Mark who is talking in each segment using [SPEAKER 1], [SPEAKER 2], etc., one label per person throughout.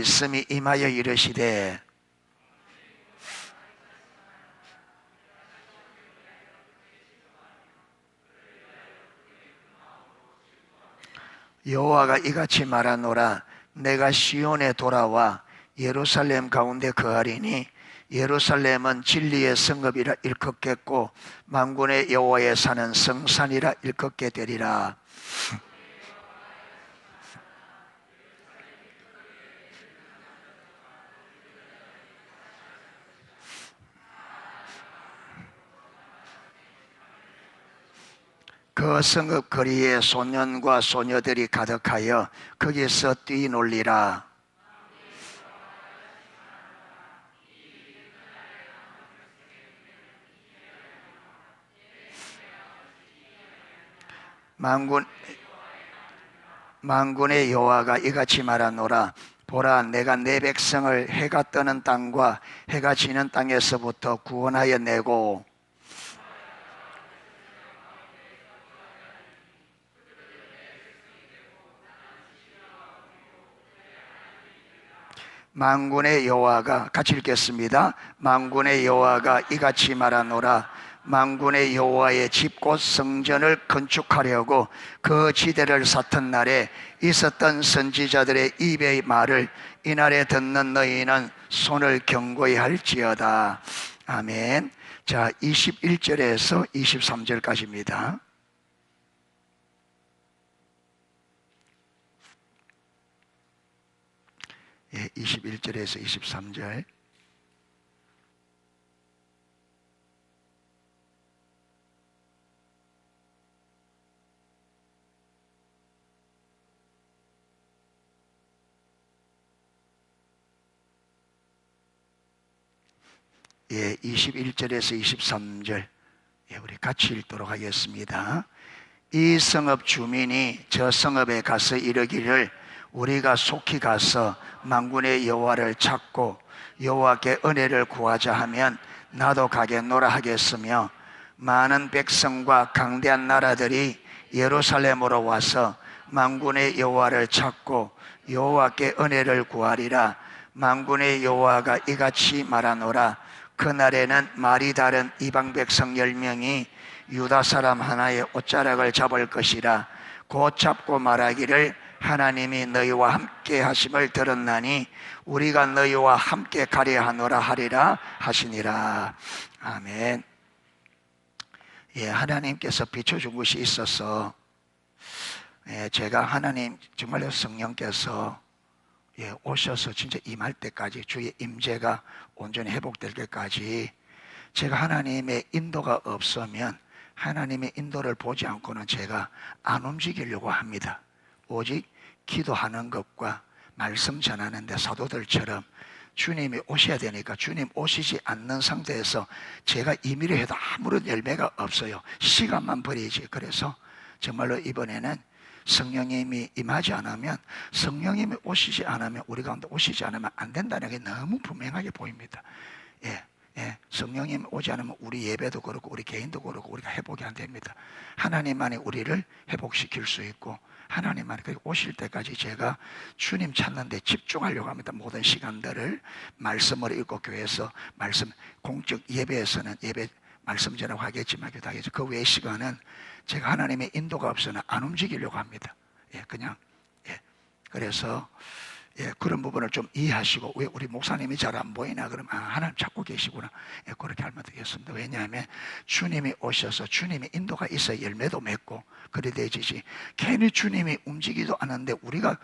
[SPEAKER 1] 말씀이 임하여 이르시되 여호와가 이같이 말하노라. 내가 시온에 돌아와 예루살렘 가운데 거하리니 예루살렘은 진리의 성읍이라 일컫겠고 만군의 여호와의 산은 성산이라 일컫게 되리라. 그 성읍 거리에 소년과 소녀들이 가득하여 거기서 뛰놀리라. 만군의 여호와가 이같이 말하노라. 보라, 내가 내 백성을 해가 뜨는 땅과 해가 지는 땅에서부터 구원하여 내고 만군의 여호와가, 같이 읽겠습니다. 만군의 여호와가 이같이 말하노라. 만군의 여호와의 집 곧 성전을 건축하려고 그 지대를 샀던 날에 있었던 선지자들의 입의 말을 이날에 듣는 너희는 손을 견고히 할지어다. 아멘. 자, 21절에서 23절까지입니다. 예, 21절에서 23절. 예, 21절에서 23절. 예, 우리 같이 읽도록 하겠습니다. 이 성읍 주민이 저 성읍에 가서 이르기를 우리가 속히 가서 만군의 여호와를 찾고 여호와께 은혜를 구하자 하면 나도 가겠노라 하겠으며 많은 백성과 강대한 나라들이 예루살렘으로 와서 만군의 여호와를 찾고 여호와께 은혜를 구하리라. 만군의 여호와가 이같이 말하노라. 그날에는 말이 다른 이방 백성 10명이 유다 사람 하나의 옷자락을 잡을 것이라. 곧 잡고 말하기를 하나님이 너희와 함께 하심을 들었나니 우리가 너희와 함께 가려 하노라 하리라 하시니라. 아멘. 예, 하나님께서 비춰준 것이 있어서 제가 하나님 정말로 성령께서 오셔서 진짜 임할 때까지 주의 임재가 온전히 회복될 때까지 제가 하나님의 인도가 없으면 하나님의 인도를 보지 않고는 제가 안 움직이려고 합니다. 오직 기도하는 것과 말씀 전하는데 사도들처럼 주님이 오셔야 되니까 주님 오시지 않는 상태에서 제가 임의를 해도 아무런 열매가 없어요. 시간만 버리지. 그래서 정말로 이번에는 성령님이 임하지 않으면, 성령님이 오시지 않으면, 우리 가운데 오시지 않으면 안 된다는 게 너무 분명하게 보입니다. 성령님이 오지 않으면 우리 예배도 그렇고 우리 개인도 그렇고 우리가 회복이 안 됩니다. 하나님만이 우리를 회복시킬 수 있고 하나님만이 오실 때까지 제가 주님 찾는 데 집중하려고 합니다. 모든 시간들을 말씀을 읽고 교회에서 말씀, 공적 예배에서는 예배 말씀 전하고 하겠지만 기도하겠죠. 그 외의 시간은 제가 하나님의 인도가 없으면 안 움직이려고 합니다. 그래서 그런 부분을 좀 이해하시고, 왜 우리 목사님이 잘 안 보이나 그러면 하나님 찾고 계시구나, 그렇게 하면 되겠습니다. 왜냐하면 주님이 오셔서 주님의 인도가 있어야 열매도 맺고 그래 되지지, 괜히 주님이 움직이도 않는데 우리가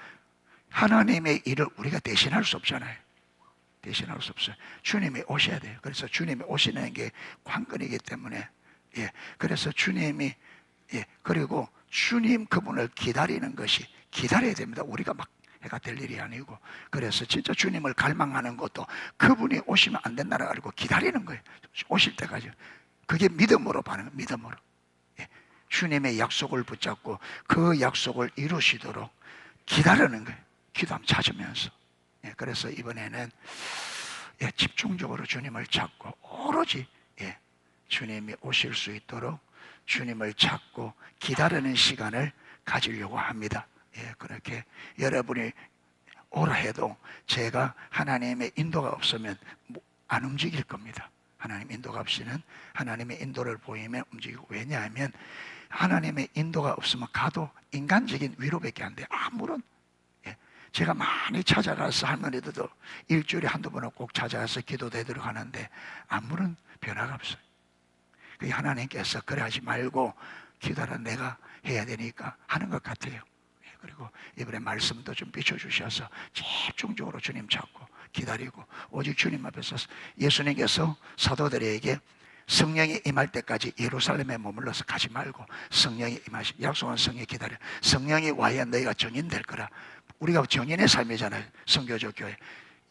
[SPEAKER 1] 하나님의 일을 우리가 대신할 수 없잖아요. 대신할 수 없어요. 주님이 오셔야 돼요. 그래서 주님이 오시는 게 관건이기 때문에 그래서 주님이 그리고 주님 그분을 기다리는 것이, 기다려야 됩니다. 우리가 막 해가 될 일이 아니고. 그래서 진짜 주님을 갈망하는 것도 그분이 오시면 안 된다는 걸 알고 기다리는 거예요. 오실 때까지. 그게 믿음으로 반응은 믿음으로. 주님의 약속을 붙잡고 그 약속을 이루시도록 기다리는 거예요. 기도함 찾으면서. 그래서 이번에는 집중적으로 주님을 찾고 오로지 주님이 오실 수 있도록 주님을 찾고 기다리는 시간을 가지려고 합니다. 그렇게 여러분이 오라 해도 제가 하나님의 인도가 없으면 안 움직일 겁니다. 하나님 인도가 없이는 하나님의 인도를 보이면 움직이고, 왜냐하면 하나님의 인도가 없으면 가도 인간적인 위로밖에 안 돼요. 아무런. 제가 많이 찾아가서 할머니들도 일주일에 한두 번은 꼭 찾아가서 기도되도록 하는데 아무런 변화가 없어요. 그게 하나님께서 그래 하지 말고 기도하라 내가 해야 되니까 하는 것 같아요. 그리고 이번에 말씀도 좀 비춰주셔서 집중적으로 주님 찾고 기다리고, 오직 주님 앞에서 예수님께서 사도들에게 성령이 임할 때까지 예루살렘에 머물러서 가지 말고 성령이 임하시, 약속한 성령이 기다려, 성령이 와야 너희가 정인될 거라. 우리가 정인의 삶이잖아요. 선교적 교회.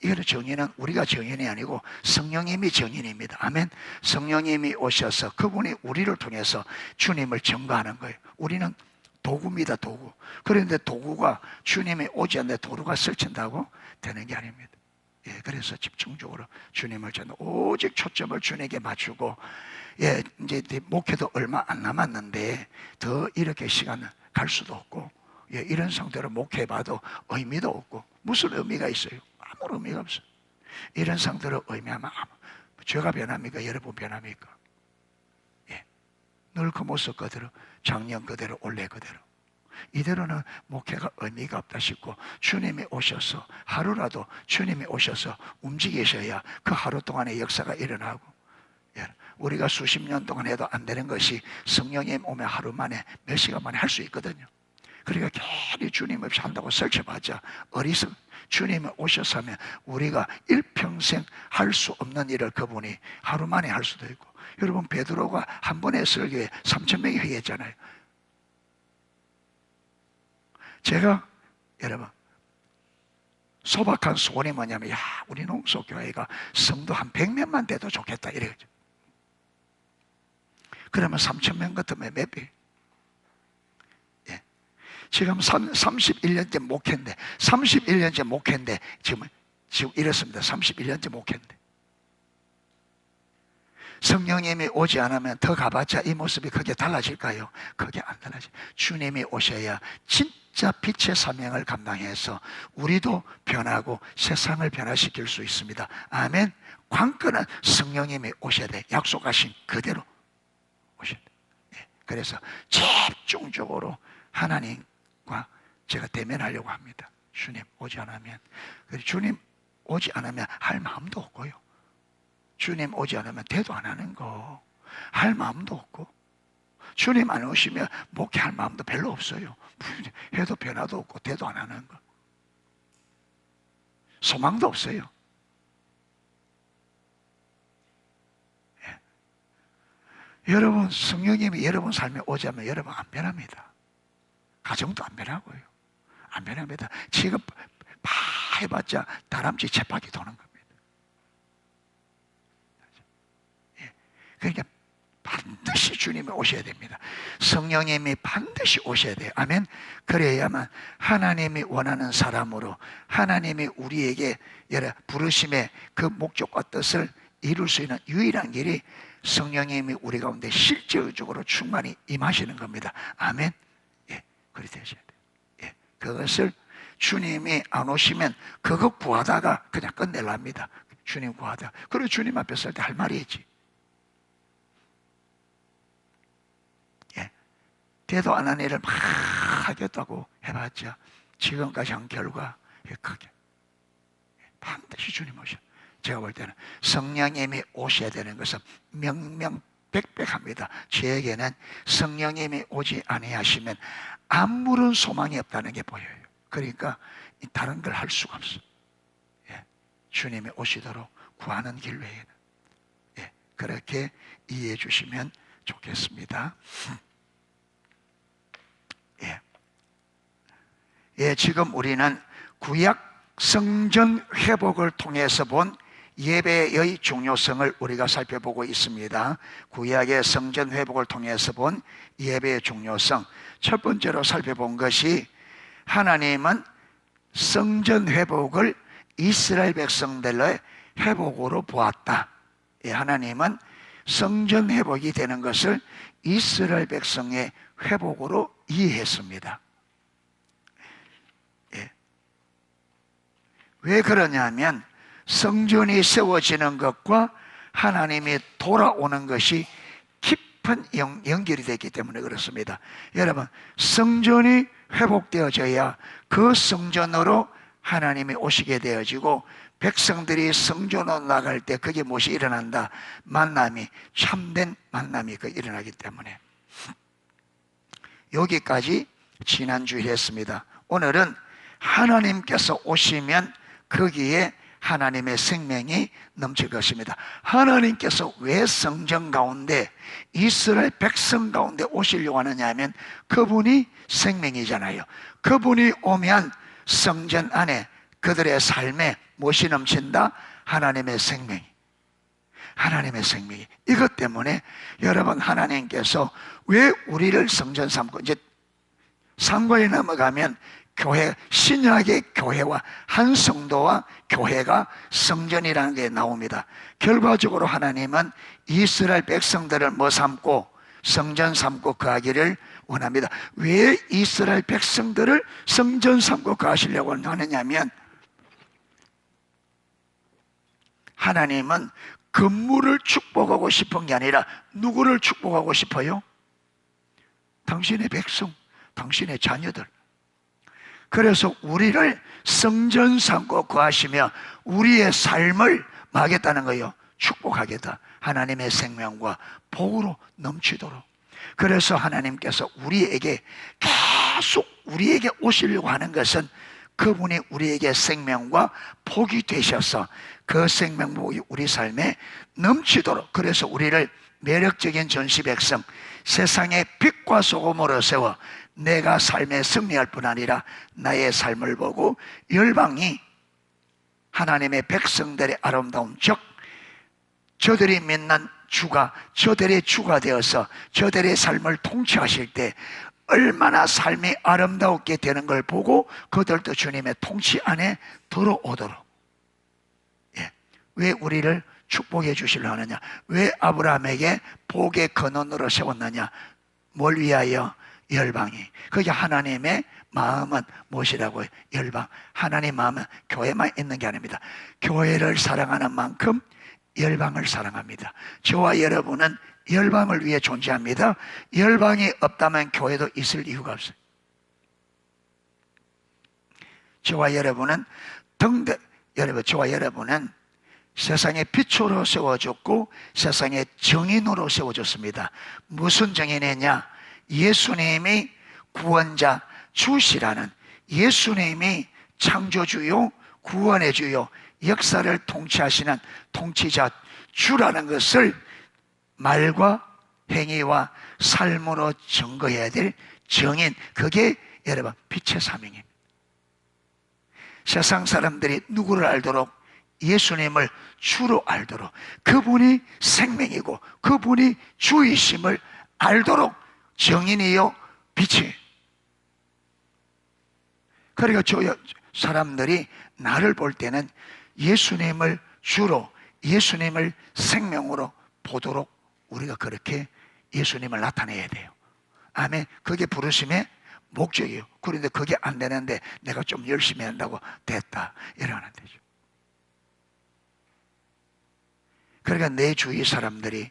[SPEAKER 1] 이거는 정인은 우리가 정인이 아니고 성령님이 정인입니다. 아멘. 성령님이 오셔서 그분이 우리를 통해서 주님을 증거하는 거예요. 우리는 도구입니다. 도구. 그런데 도구가 주님이 오지 않는데 도구가 설친다고 되는 게 아닙니다. 그래서 집중적으로 주님을 찾는, 오직 초점을 주님에게 맞추고, 이제 목회도 얼마 안 남았는데 더 이렇게 시간을 갈 수도 없고, 이런 상태로 목회해봐도 의미도 없고, 무슨 의미가 있어요? 아무 의미가 없어요. 이런 상태로 의미하면 죄가 변합니까? 여러분 변합니까? 늘 그 모습 그대로, 작년 그대로, 올해 그대로. 이대로는 목회가 의미가 없다 싶고, 주님이 오셔서 하루라도 주님이 오셔서 움직이셔야 그 하루 동안의 역사가 일어나고, 우리가 수십 년 동안 해도 안 되는 것이 성령님 오면 하루 만에 몇 시간 만에 할 수 있거든요. 그러니까 괜히 주님 없이 한다고 설쳐봤자 어리석. 주님이 오셔서 하면 우리가 일평생 할 수 없는 일을 그분이 하루 만에 할 수도 있고, 여러분 베드로가 한 번에 설교에 3,000명이 회개했잖아요. 제가 여러분 소박한 소원이 뭐냐면, 우리 농소교회가 성도 한 100명만 돼도 좋겠다 이래죠. 그러면 3,000명 같으면 몇 배? 지금 31년째 목회인데, 31년째 목회인데 지금 이렇습니다. 31년째 목회인데 성령님이 오지 않으면 더 가봤자 이 모습이 크게 달라질까요? 크게 안 달라져요. 주님이 오셔야 진짜 빛의 사명을 감당해서 우리도 변하고 세상을 변화시킬 수 있습니다. 아멘. 관건은 성령님이 오셔야 돼. 약속하신 그대로 오셔야 돼. 그래서 집중적으로 하나님과 제가 대면하려고 합니다. 주님 오지 않으면, 주님 오지 않으면 할 마음도 없고요. 주님 오지 않으면 대도 안 하는 거 할 마음도 없고, 주님 안 오시면 목회할 마음도 별로 없어요. 해도 변화도 없고 대도 안 하는 거, 소망도 없어요. 여러분 성령님이 여러분 삶에 오지 않으면 여러분 안 변합니다. 가정도 안 변하고요. 안 변합니다. 지금 다 해봤자 다람쥐 쳇바퀴 도는 겁니다. 그러니까 반드시 주님이 오셔야 됩니다. 성령님이 반드시 오셔야 돼요. 아멘. 그래야만 하나님이 원하는 사람으로, 하나님이 우리에게 부르심의 그 목적과 뜻을 이룰 수 있는 유일한 길이 성령님이 우리 가운데 실질적으로 충만히 임하시는 겁니다. 아멘. 그리 되셔야 돼요. 그것을 주님이 안 오시면 그거 구하다가 그냥 끝내랍니다. 주님 구하다. 그리고 주님 앞에 설 때 할 말이 있지. 대도 안 한 일을 막 하겠다고 해봤자 지금까지 한 결과 크게. 반드시 주님 오셔. 제가 볼 때는 성령님이 오셔야 되는 것은 명명백백합니다. 저에게는 성령님이 오지 아니하시면 아무런 소망이 없다는 게 보여요. 그러니까 다른 걸 할 수가 없어. 주님이 오시도록 구하는 길 외에는. 그렇게 이해해 주시면 좋겠습니다. 지금 우리는 구약 성전 회복을 통해서 본 예배의 중요성을 우리가 살펴보고 있습니다. 구약의 성전 회복을 통해서 본 예배의 중요성, 첫 번째로 살펴본 것이 하나님은 성전 회복을 이스라엘 백성들의 회복으로 보았다. 하나님은 성전 회복이 되는 것을 이스라엘 백성의 회복으로 이해했습니다. 왜 그러냐면 성전이 세워지는 것과 하나님이 돌아오는 것이 깊은 연결이 되기 때문에 그렇습니다. 여러분, 성전이 회복되어져야 그 성전으로 하나님이 오시게 되어지고, 백성들이 성전으로 나갈 때 그게 무엇이 일어난다? 만남이, 참된 만남이 일어나기 때문에. 여기까지 지난주에 했습니다. 오늘은 하나님께서 오시면 거기에 하나님의 생명이 넘칠 것입니다. 하나님께서 왜 성전 가운데, 이스라엘 백성 가운데 오시려고 하느냐 하면 그분이 생명이잖아요. 그분이 오면 성전 안에 그들의 삶에 무엇이 넘친다? 하나님의 생명이. 하나님의 생명이. 이것 때문에 여러분, 하나님께서 왜 우리를 성전 삼고, 이제 상관에 넘어가면 교회, 신약의 교회와 한 성도와 교회가 성전이라는 게 나옵니다. 결과적으로 하나님은 이스라엘 백성들을 뭐 삼고? 성전 삼고 거하기를 원합니다. 왜 이스라엘 백성들을 성전 삼고 거하시려고 하느냐면, 하나님은 건물을 축복하고 싶은 게 아니라 누구를 축복하고 싶어요? 당신의 백성, 당신의 자녀들. 그래서 우리를 성전 삼고 거하시며 우리의 삶을 하겠다는 거예요. 축복하겠다. 하나님의 생명과 복으로 넘치도록. 그래서 하나님께서 우리에게 계속 우리에게 오시려고 하는 것은 그분이 우리에게 생명과 복이 되셔서 그 생명복이 우리 삶에 넘치도록, 그래서 우리를 매력적인 전시백성, 세상의 빛과 소금으로 세워 내가 삶에 승리할 뿐 아니라 나의 삶을 보고 열방이 하나님의 백성들의 아름다움, 즉 저들이 믿는 주가 저들의 주가 되어서 저들의 삶을 통치하실 때 얼마나 삶이 아름다웠게 되는 걸 보고 그들도 주님의 통치 안에 들어오도록. 왜 우리를 축복해 주시려 하느냐? 왜 아브라함에게 복의 근원으로 세웠느냐? 뭘 위하여? 열방이. 그게 하나님의 마음은 무엇이라고요? 열방. 하나님의 마음은 교회만 있는 게 아닙니다. 교회를 사랑하는 만큼 열방을 사랑합니다. 저와 여러분은 열방을 위해 존재합니다. 열방이 없다면 교회도 있을 이유가 없어요. 저와 여러분은 저와 여러분은 세상의 빛으로 세워졌고 세상의 정인으로 세워졌습니다. 무슨 정인이냐? 예수님이 구원자, 주시라는, 예수님이 창조주요 구원의 주요 역사를 통치하시는 통치자 주라는 것을 말과 행위와 삶으로 증거해야 될 정인, 그게 여러분 빛의 사명입니다. 세상 사람들이 누구를 알도록? 예수님을 주로 알도록, 그분이 생명이고 그분이 주이심을 알도록 정인이요 빛이. 그러니까 저 사람들이 나를 볼 때는 예수님을 주로, 예수님을 생명으로 보도록 우리가 그렇게 예수님을 나타내야 돼요. 아멘. 그게 부르심의 목적이에요. 그런데 그게 안 되는데 내가 좀 열심히 한다고 됐다, 이러면 안 되죠. 그러니까 내 주위 사람들이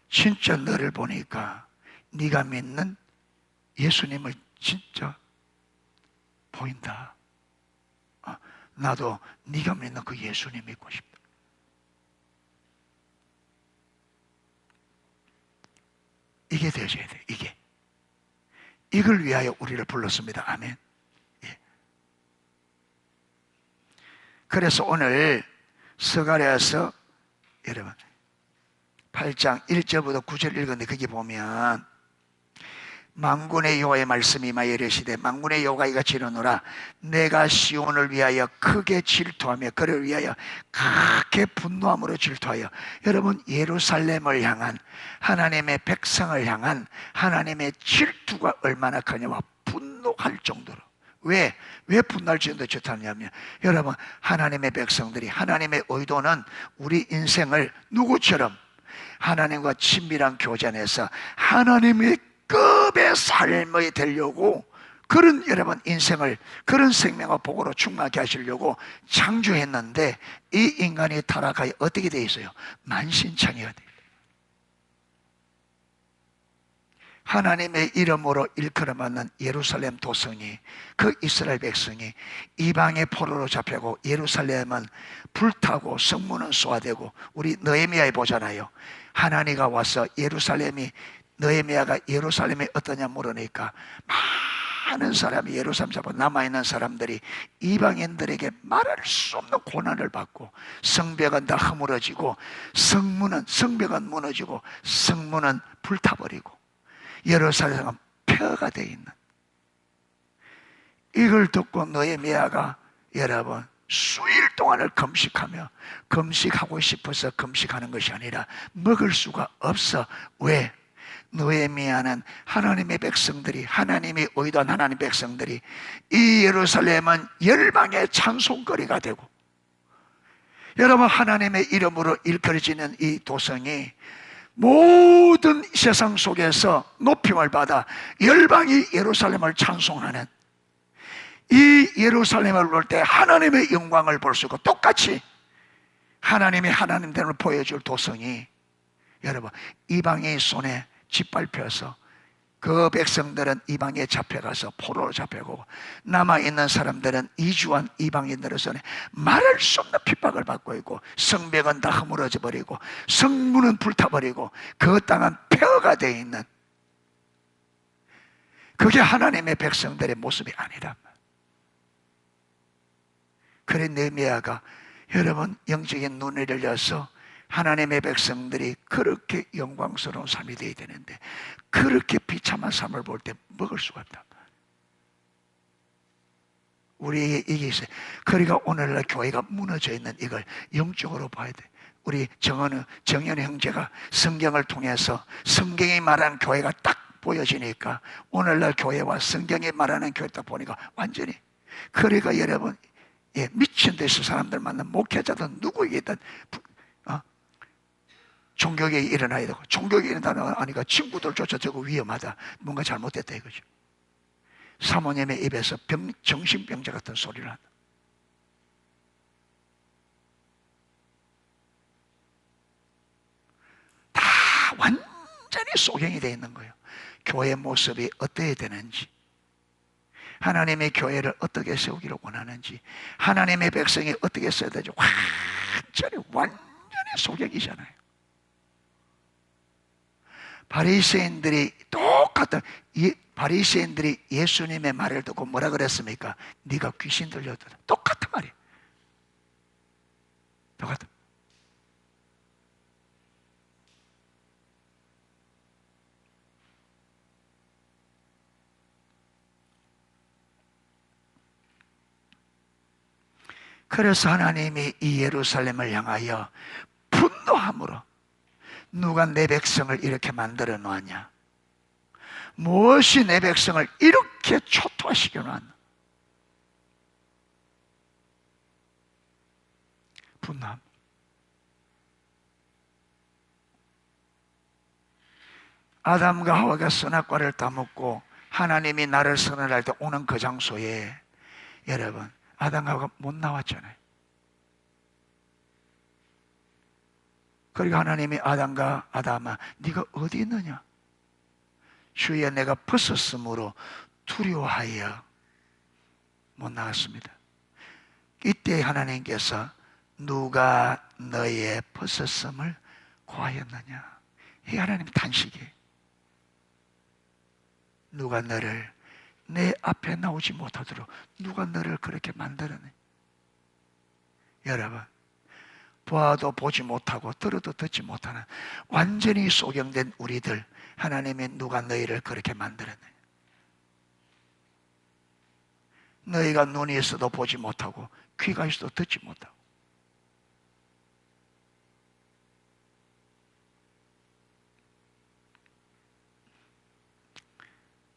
[SPEAKER 1] 진짜 너를 보니까 네가 믿는 예수님을 진짜 보인다. 나도 네가 믿는 그 예수님 믿고 싶다. 이게 되어져야 돼. 이걸 위하여 우리를 불렀습니다. 아멘. 예. 그래서 오늘 스가랴서 여러분 8장 1절부터 9절 읽었는데 거기 보면 만군의 여호와의 말씀이 임하여 이르시되 만군의 여호와가 이같이 이르노라 내가 시온을 위하여 크게 질투하며 그를 위하여 크게 분노함으로 질투하여. 여러분, 예루살렘을 향한 하나님의 백성을 향한 하나님의 질투가 얼마나 크냐면 분노할 정도로. 왜 분노할 정도로 질투하냐면, 여러분, 하나님의 백성들이, 하나님의 의도는 우리 인생을 누구처럼 하나님과 친밀한 교제에서 하나님의 급의 삶이 되려고 그런 여러분 인생을 그런 생명과 복으로 충만하게 하시려고 창조했는데 이 인간이 타락하여 어떻게 되어 있어요? 만신창이가 돼요. 하나님의 이름으로 일컬어맞는 예루살렘 도성이, 그 이스라엘 백성이 이방의 포로로 잡히고 예루살렘은 불타고 성문은 쏘아되고, 우리 느헤미야에 보잖아요. 하나님가 와서 느헤미야가 예루살렘이 어떠냐 물으니까 많은 사람이, 예루살렘 잡아 남아있는 사람들이 이방인들에게 말할 수 없는 고난을 받고, 성벽은 다 허물어지고 성벽은 무너지고 성문은 불타버리고 예루살렘은 폐허가 되어 있는, 이걸 듣고 느헤미야가 여러분 수일 동안을 금식하고 싶어서 금식하는 것이 아니라 먹을 수가 없어. 왜? 느헤미야는 하나님의 백성들이, 하나님이 의도한 하나님의 백성들이 이 예루살렘은 열방의 찬송거리가 되고, 여러분 하나님의 이름으로 일컬어지는 이 도성이 모든 세상 속에서 높임을 받아 열방이 예루살렘을 찬송하는, 이 예루살렘을 볼 때 하나님의 영광을 볼 수 있고 똑같이 하나님의 하나님됨을 보여줄 도성이 여러분 이방의 손에 짓밟혀서 그 백성들은 이방에 잡혀가서 포로로 잡혀가고, 남아있는 사람들은 이주한 이방인들의 말할 수 없는 핍박을 받고 있고, 성벽은 다 허물어져 버리고 성문은 불타버리고 그 땅은 폐허가 되어 있는, 그게 하나님의 백성들의 모습이 아니란 말이에요. 그래 느헤미야가 여러분 영적인 눈을 열려서 하나님의 백성들이 그렇게 영광스러운 삶이 되어야 되는데 그렇게 비참한 삶을 볼 때 먹을 수가 없다. 우리에게 이게 있어요. 그러니까 오늘날 교회가 무너져 있는 이걸 영적으로 봐야 돼. 우리 정현우 형제가 성경을 통해서 성경이 말하는 교회가 딱 보여지니까 오늘날 교회와 성경이 말하는 교회 딱 보니까 완전히, 그러니까 여러분 미친 데서 사람들 만난 목회자든 누구이든 종교에 일어나야 되고, 종교에 일어나니까 친구들조차 저거 위험하다, 뭔가 잘못됐다 이거죠. 사모님의 입에서 정신병자 같은 소리를 한다. 다 완전히 소경이 되어 있는 거예요. 교회 모습이 어떠해야 되는지, 하나님의 교회를 어떻게 세우기를 원하는지, 하나님의 백성이 어떻게 써야 되는지 완전히 소경이잖아요. 바리새인들이 예수님의 말을 듣고 뭐라 그랬습니까? 네가 귀신 들렸다. 똑같은 말이에요. 똑같은. 그래서 하나님이 이 예루살렘을 향하여 분노함으로, 누가 내 백성을 이렇게 만들어 놓았냐? 무엇이 내 백성을 이렇게 초토화시켜 놨나? 분노함. 아담과 하와가 선악과를 따먹고 하나님이 나를 선언할 때 오는 그 장소에 여러분 아담과 하와가 못 나왔잖아요. 그리고 하나님이 아담아 네가 어디 있느냐? 주위에 내가 벗었으므로 두려워하여 못 나갔습니다. 이때 하나님께서 누가 너의 벗었음을 고하였느냐? 이 하나님 단식이에요. 누가 너를 내 앞에 나오지 못하도록 누가 너를 그렇게 만들었네? 여러분 보아도 보지 못하고 들어도 듣지 못하는 완전히 소경된 우리들, 하나님이 누가 너희를 그렇게 만들었네? 너희가 눈이 있어도 보지 못하고 귀가 있어도 듣지 못하고,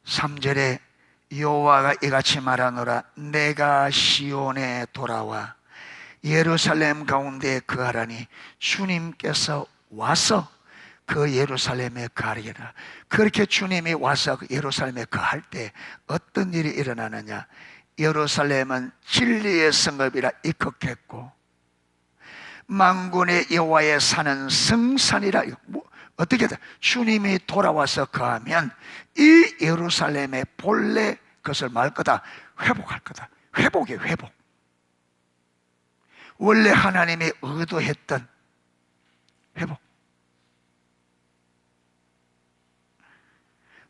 [SPEAKER 1] 3절에 여호와가 이같이 말하노라. 내가 시온에 돌아와 예루살렘 가운데 거하라니 주님께서 와서 그 예루살렘에 거하리라. 그렇게 주님이 와서 그 예루살렘에 거할 때 어떤 일이 일어나느냐? 예루살렘은 진리의 성읍이라 입극했고 만군의 여호와의 산은 성산이라. 어떻게 돼? 주님이 돌아와서 거하면 이 예루살렘의 본래 것을 말 거다, 회복할 거다. 회복이에요, 회복. 원래 하나님이 의도했던 회복.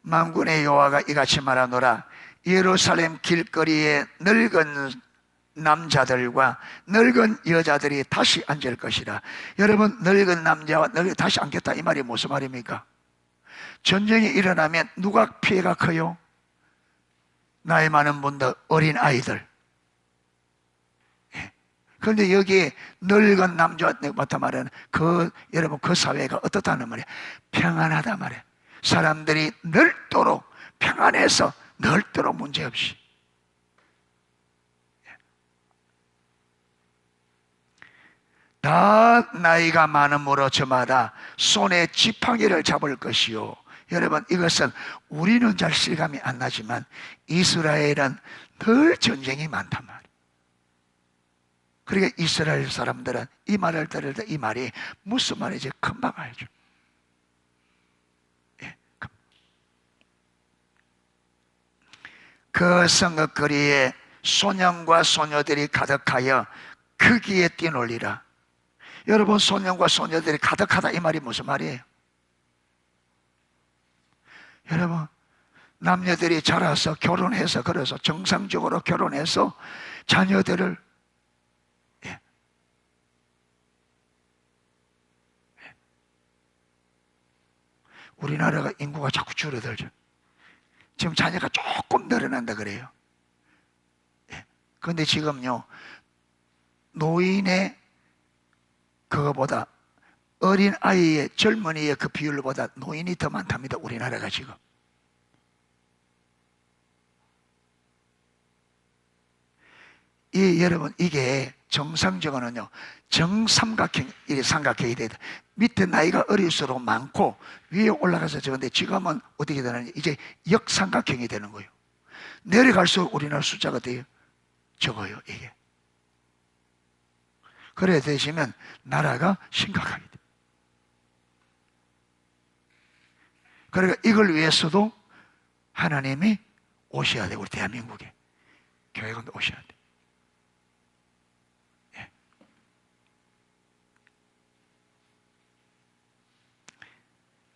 [SPEAKER 1] 만군의 여호와가 이같이 말하노라. 예루살렘 길거리에 늙은 남자들과 늙은 여자들이 다시 앉을 것이라. 여러분, 늙은 남자와 늙은 다시 앉겠다, 이 말이 무슨 말입니까? 전쟁이 일어나면 누가 피해가 커요? 나이 많은 분들, 어린 아이들. 그런데 여기에 늙은 남자한테 말하는 여러분, 그 사회가 어떻다는 말이에요? 평안하다 말이에요. 사람들이 넓도록 평안해서 넓도록 문제없이. 다 나이가 많음으로 저마다 손에 지팡이를 잡을 것이요. 여러분, 이것은 우리는 잘 실감이 안 나지만 이스라엘은 늘 전쟁이 많단 말이에요. 그러니까 이스라엘 사람들은 이 말을 들을 때 이 말이 무슨 말인지 금방 알죠. 그 성읍거리에 소년과 소녀들이 가득하여 크기에 뛰놀리라. 여러분, 소년과 소녀들이 가득하다, 이 말이 무슨 말이에요? 여러분, 남녀들이 자라서 결혼해서, 그래서 정상적으로 결혼해서 자녀들을 우리나라가 인구가 자꾸 줄어들죠. 지금 자녀가 조금 늘어난다 그래요. 그런데 지금요, 노인의 그거보다 어린 아이의, 젊은이의 그 비율보다 노인이 더 많답니다, 우리나라가 지금. 여러분, 이게 정상적으로는요, 정삼각형, 이게 삼각형이 돼야 돼. 밑에 나이가 어릴수록 많고 위에 올라가서 적은데 지금은 어떻게 되느냐, 이제 역삼각형이 되는 거예요. 내려갈수록 우리나라 숫자가 돼요, 적어요, 이게. 그래 되시면 나라가 심각하게 돼. 그러니까 이걸 위해서도 하나님이 오셔야 돼. 우리 대한민국에 교회가 오셔야 돼.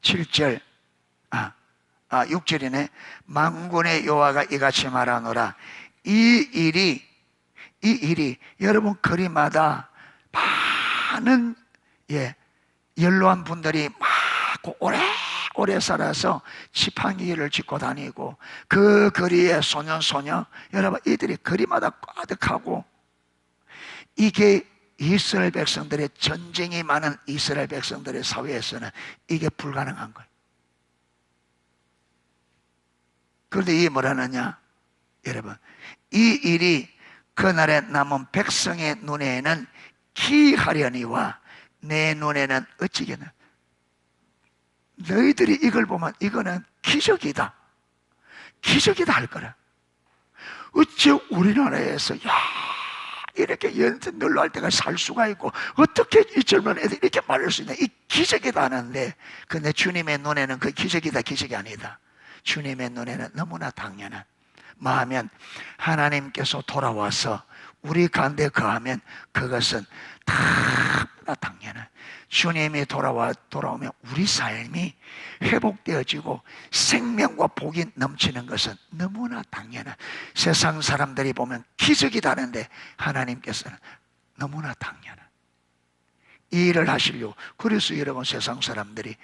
[SPEAKER 1] 7절, 6절이네. 만군의 여호와가 이같이 말하노라. 이 일이 여러분, 거리마다 많은 연로한 분들이 막 오래 살아서 지팡이를 짚고 다니고, 그 거리에 소년 소녀, 여러분, 이들이 거리마다 가득하고, 이게 이스라엘 백성들의, 전쟁이 많은 이스라엘 백성들의 사회에서는 이게 불가능한 거예요. 그런데 이게 뭐라느냐, 여러분, 이 일이 그날에 남은 백성의 눈에는 기하려니와 내 눈에는 어찌겠나. 너희들이 이걸 보면 이거는 기적이다, 기적이다 할 거라. 어째 우리나라에서 이렇게 연세 늘러할 때가 살 수가 있고, 어떻게 이 젊은 애들이 이렇게 말할 수 있냐, 이 기적이다 하는데, 근데 주님의 눈에는 그 기적이다, 기적이 아니다. 주님의 눈에는 너무나 당연한, 뭐하면 하나님께서 돌아와서 우리 가운데 거하면 그것은 다 당연한, 주님이 돌아오면 우리 삶이 회복되어지고 생명과 복이 넘치는 것은 너무나 당연한, 세상 사람들이 보면 기적이다는데 하나님께서는 너무나 당연한 이 일을 하시려고. 그래서 여러분, 세상 사람들이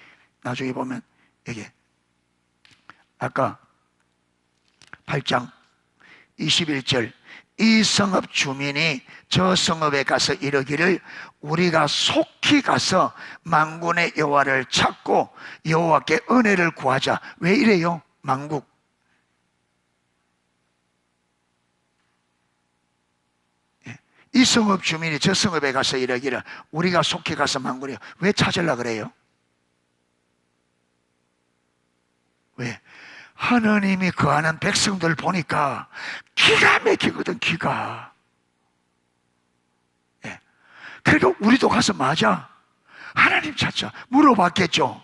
[SPEAKER 1] 나중에 보면 이게 아까 8장 21절, 이 성읍 주민이 저 성읍에 가서 이르기를 우리가 속히 가서 만군의 여호와를 찾고 여호와께 은혜를 구하자. 왜 이래요? 만국, 이 성읍 주민이 저 성읍에 가서 이르기를 우리가 속히 가서 만군의, 왜 찾으려고 그래요? 왜? 하나님이 거하는 백성들 보니까 기가 막히거든, 기가. 예. 그러니까 우리도 가서 맞아. 하나님 찾자. 물어봤겠죠.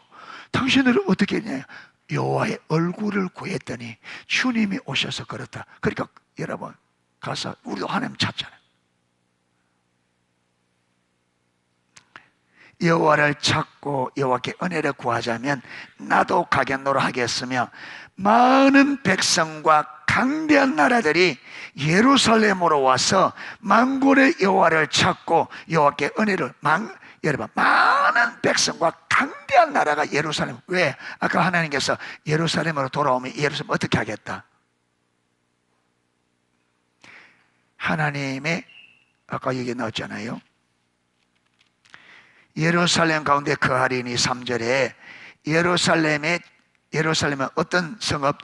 [SPEAKER 1] 당신들은 어떻게 했냐? 여호와의 얼굴을 구했더니 주님이 오셔서 그렇다. 그러니까 여러분 가서 우리도 하나님 찾잖아요. 여호와를 찾고 여호와께 은혜를 구하자면 나도 가겠노라 하겠으며 많은 백성과 강대한 나라들이 예루살렘으로 와서 만군의 여호와를 찾고 여호와께 은혜를 여러분 많은 백성과 강대한 나라가 예루살렘. 왜? 아까 하나님께서 예루살렘으로 돌아오면 예루살렘 어떻게 하겠다? 하나님의 아까 얘기 나왔잖아요. 예루살렘 가운데 거하리니 3절에 예루살렘은 어떤 성읍?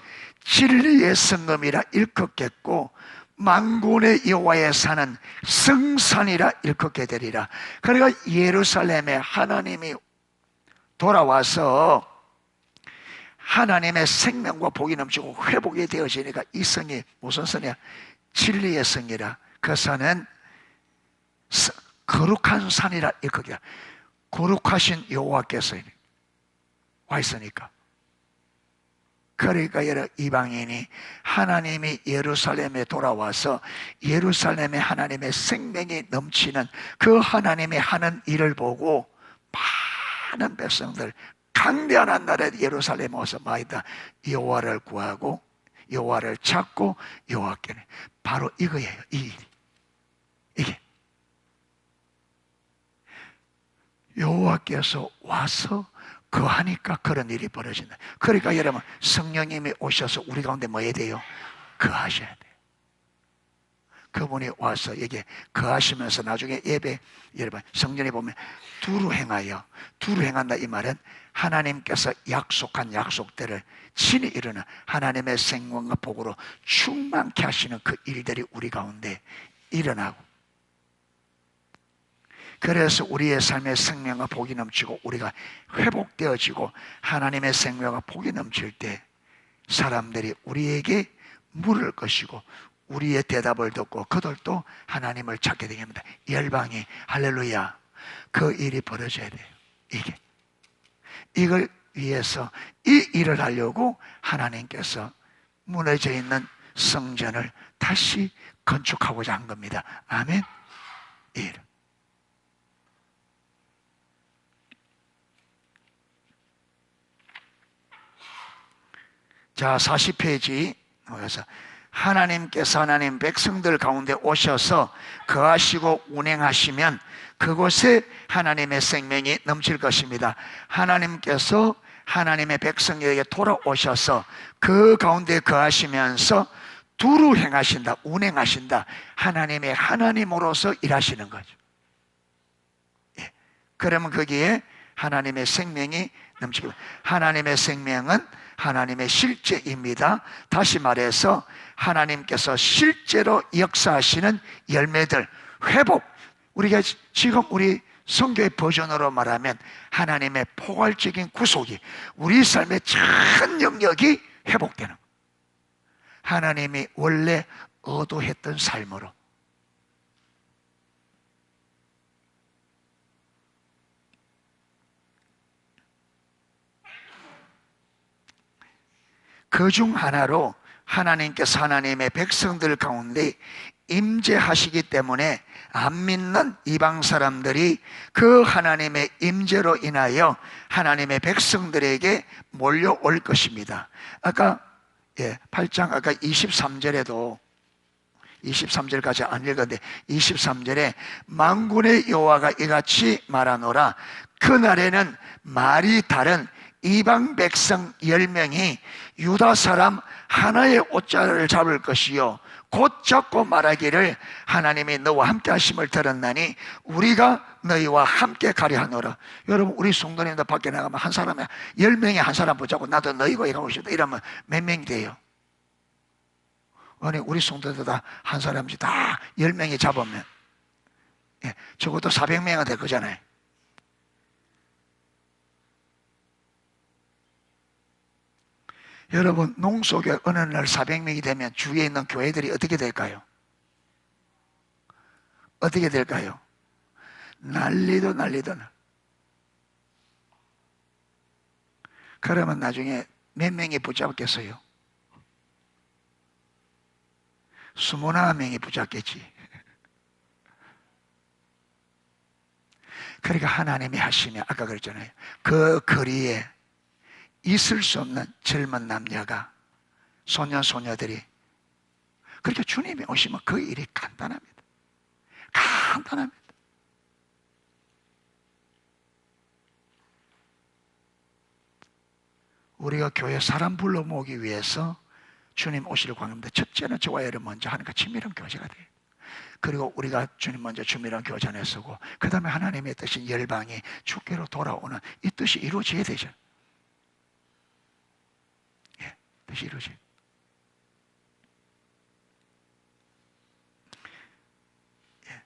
[SPEAKER 1] 진리의 성읍이라 일컫겠고 만군의 여호와의 산은 성산이라 일컫게 되리라. 그러니까 예루살렘에 하나님이 돌아와서 하나님의 생명과 복이 넘치고 회복이 되어지니까 이 성이 무슨 성이야? 진리의 성이라. 그 산은 거룩한 산이라 일컫게. 거룩하신 여호와께서 와 있으니까. 그러니까 여러분 이방인이 하나님이 예루살렘에 돌아와서 예루살렘에 하나님의 생명이 넘치는 그 하나님이 하는 일을 보고 많은 백성들 강대한 한 나라에 예루살렘에 와서 마이다 여호와를 구하고 여호와를 찾고 여호와께는 바로 이거예요. 이 일이. 이게 여호와께서 와서 거하니까 그런 일이 벌어진다. 그러니까 여러분 성령님이 오셔서 우리 가운데 뭐 해야 돼요? 거하셔야 돼요. 그분이 와서 이게 거하시면서 나중에 예배 여러분 성전에 보면 두루 행한다. 이 말은 하나님께서 약속한 약속들을 친히 이루는 하나님의 생명과 복으로 충만케 하시는 그 일들이 우리 가운데 일어나고, 그래서 우리의 삶의 생명과 복이 넘치고 우리가 회복되어지고 하나님의 생명과 복이 넘칠 때 사람들이 우리에게 물을 것이고 우리의 대답을 듣고 그들도 하나님을 찾게 되게 합니다. 열방이 할렐루야. 그 일이 벌어져야 돼요. 이걸 위해서 이 일을 하려고 하나님께서 무너져 있는 성전을 다시 건축하고자 한 겁니다. 아멘. 일. 자, 40페이지 그래서 하나님께서 하나님 백성들 가운데 오셔서 거하시고 운행하시면 그곳에 하나님의 생명이 넘칠 것입니다. 하나님께서 하나님의 백성에게 돌아오셔서 그 가운데 거하시면서 두루 행하신다, 운행하신다. 하나님의 하나님으로서 일하시는 거죠. 예. 그러면 거기에 하나님의 생명이 넘치고, 하나님의 생명은 하나님의 실제입니다. 다시 말해서 하나님께서 실제로 역사하시는 열매들, 회복. 우리가 지금 우리 성교의 버전으로 말하면 하나님의 포괄적인 구속이 우리 삶의 전 영역이 회복되는, 하나님이 원래 의도했던 삶으로. 그 중 하나로 하나님께서 하나님의 백성들 가운데 임재하시기 때문에 안 믿는 이방 사람들이 그 하나님의 임재로 인하여 하나님의 백성들에게 몰려올 것입니다. 아까 8장 아까 23절에도 23절까지 안 읽었는데 23절에 만군의 여호와가 이같이 말하노라. 그날에는 말이 다른 이방 백성 10명이 유다 사람 하나의 옷자를 잡을 것이요 곧 잡고 말하기를 하나님이 너와 함께 하심을 들었나니 우리가 너희와 함께 가려 하노라. 여러분 우리 성도님들 밖에 나가면 한 사람에 10명이 한 사람 붙잡고 나도 너희가 가고 싶다 이러면 몇 명이 돼요? 아니 우리 성도들 다 한 사람씩 다 10명이 잡으면 적어도 400명은 될 거잖아요. 여러분, 농속에 어느 날 400명이 되면 주위에 있는 교회들이 어떻게 될까요? 어떻게 될까요? 난리도 난리도. 그러면 나중에 몇 명이 붙잡겠어요? 21명이 붙잡겠지. 그러니까 하나님이 하시면, 아까 그랬잖아요, 그 거리에 있을 수 없는 젊은 남녀가, 소년 소녀들이, 그렇게 주님이 오시면 그 일이 간단합니다. 간단합니다. 우리가 교회 사람 불러 모으기 위해서 주님 오시려고 하는데, 첫째는 저와 여러분 먼저 하나님과 친밀한 교제가 돼요. 그리고 우리가 주님 먼저 친밀한 교제 안에 서고, 그 다음에 하나님의 뜻인 열방이 주께로 돌아오는 이 뜻이 이루어져야 되죠. 예, 뜻이 이루어져요. 예.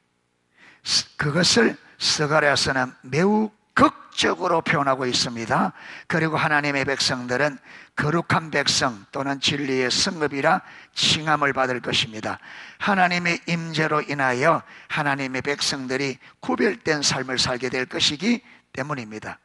[SPEAKER 1] 그것을 스가랴서는 매우 극적으로 표현하고 있습니다. 그리고 하나님의 백성들은 거룩한 백성 또는 진리의 성읍이라 칭함을 받을 것입니다. 하나님의 임재로 인하여 하나님의 백성들이 구별된 삶을 살게 될 것이기 때문입니다.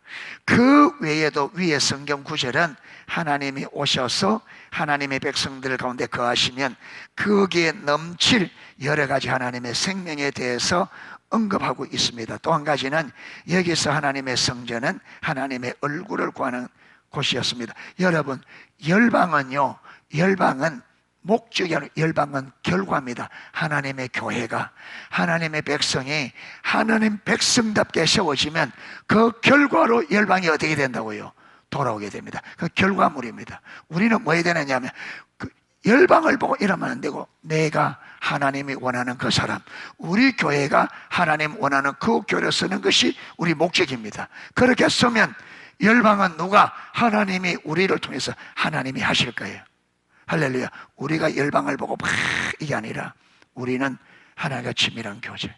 [SPEAKER 1] 그 외에도 위의 성경 구절은 하나님이 오셔서 하나님의 백성들 가운데 거하시면 거기에 넘칠 여러 가지 하나님의 생명에 대해서 언급하고 있습니다. 또 한 가지는 여기서 하나님의 성전은 하나님의 얼굴을 구하는 곳이었습니다. 여러분, 열방은요, 열방은 목적이 아니라 열방은 결과입니다. 하나님의 교회가, 하나님의 백성이 하나님 백성답게 세워지면 그 결과로 열방이 어떻게 된다고요? 돌아오게 됩니다. 그 결과물입니다. 우리는 뭐 해야 되느냐 하면, 그 열방을 보고 이러면 안 되고, 내가 하나님이 원하는 그 사람, 우리 교회가 하나님 원하는 그 교회를 쓰는 것이 우리 목적입니다. 그렇게 쓰면 열방은 누가? 하나님이 우리를 통해서 하나님이 하실 거예요. 할렐루야. 우리가 열방을 보고 막 이게 아니라 우리는 하나님과 친밀한 교제,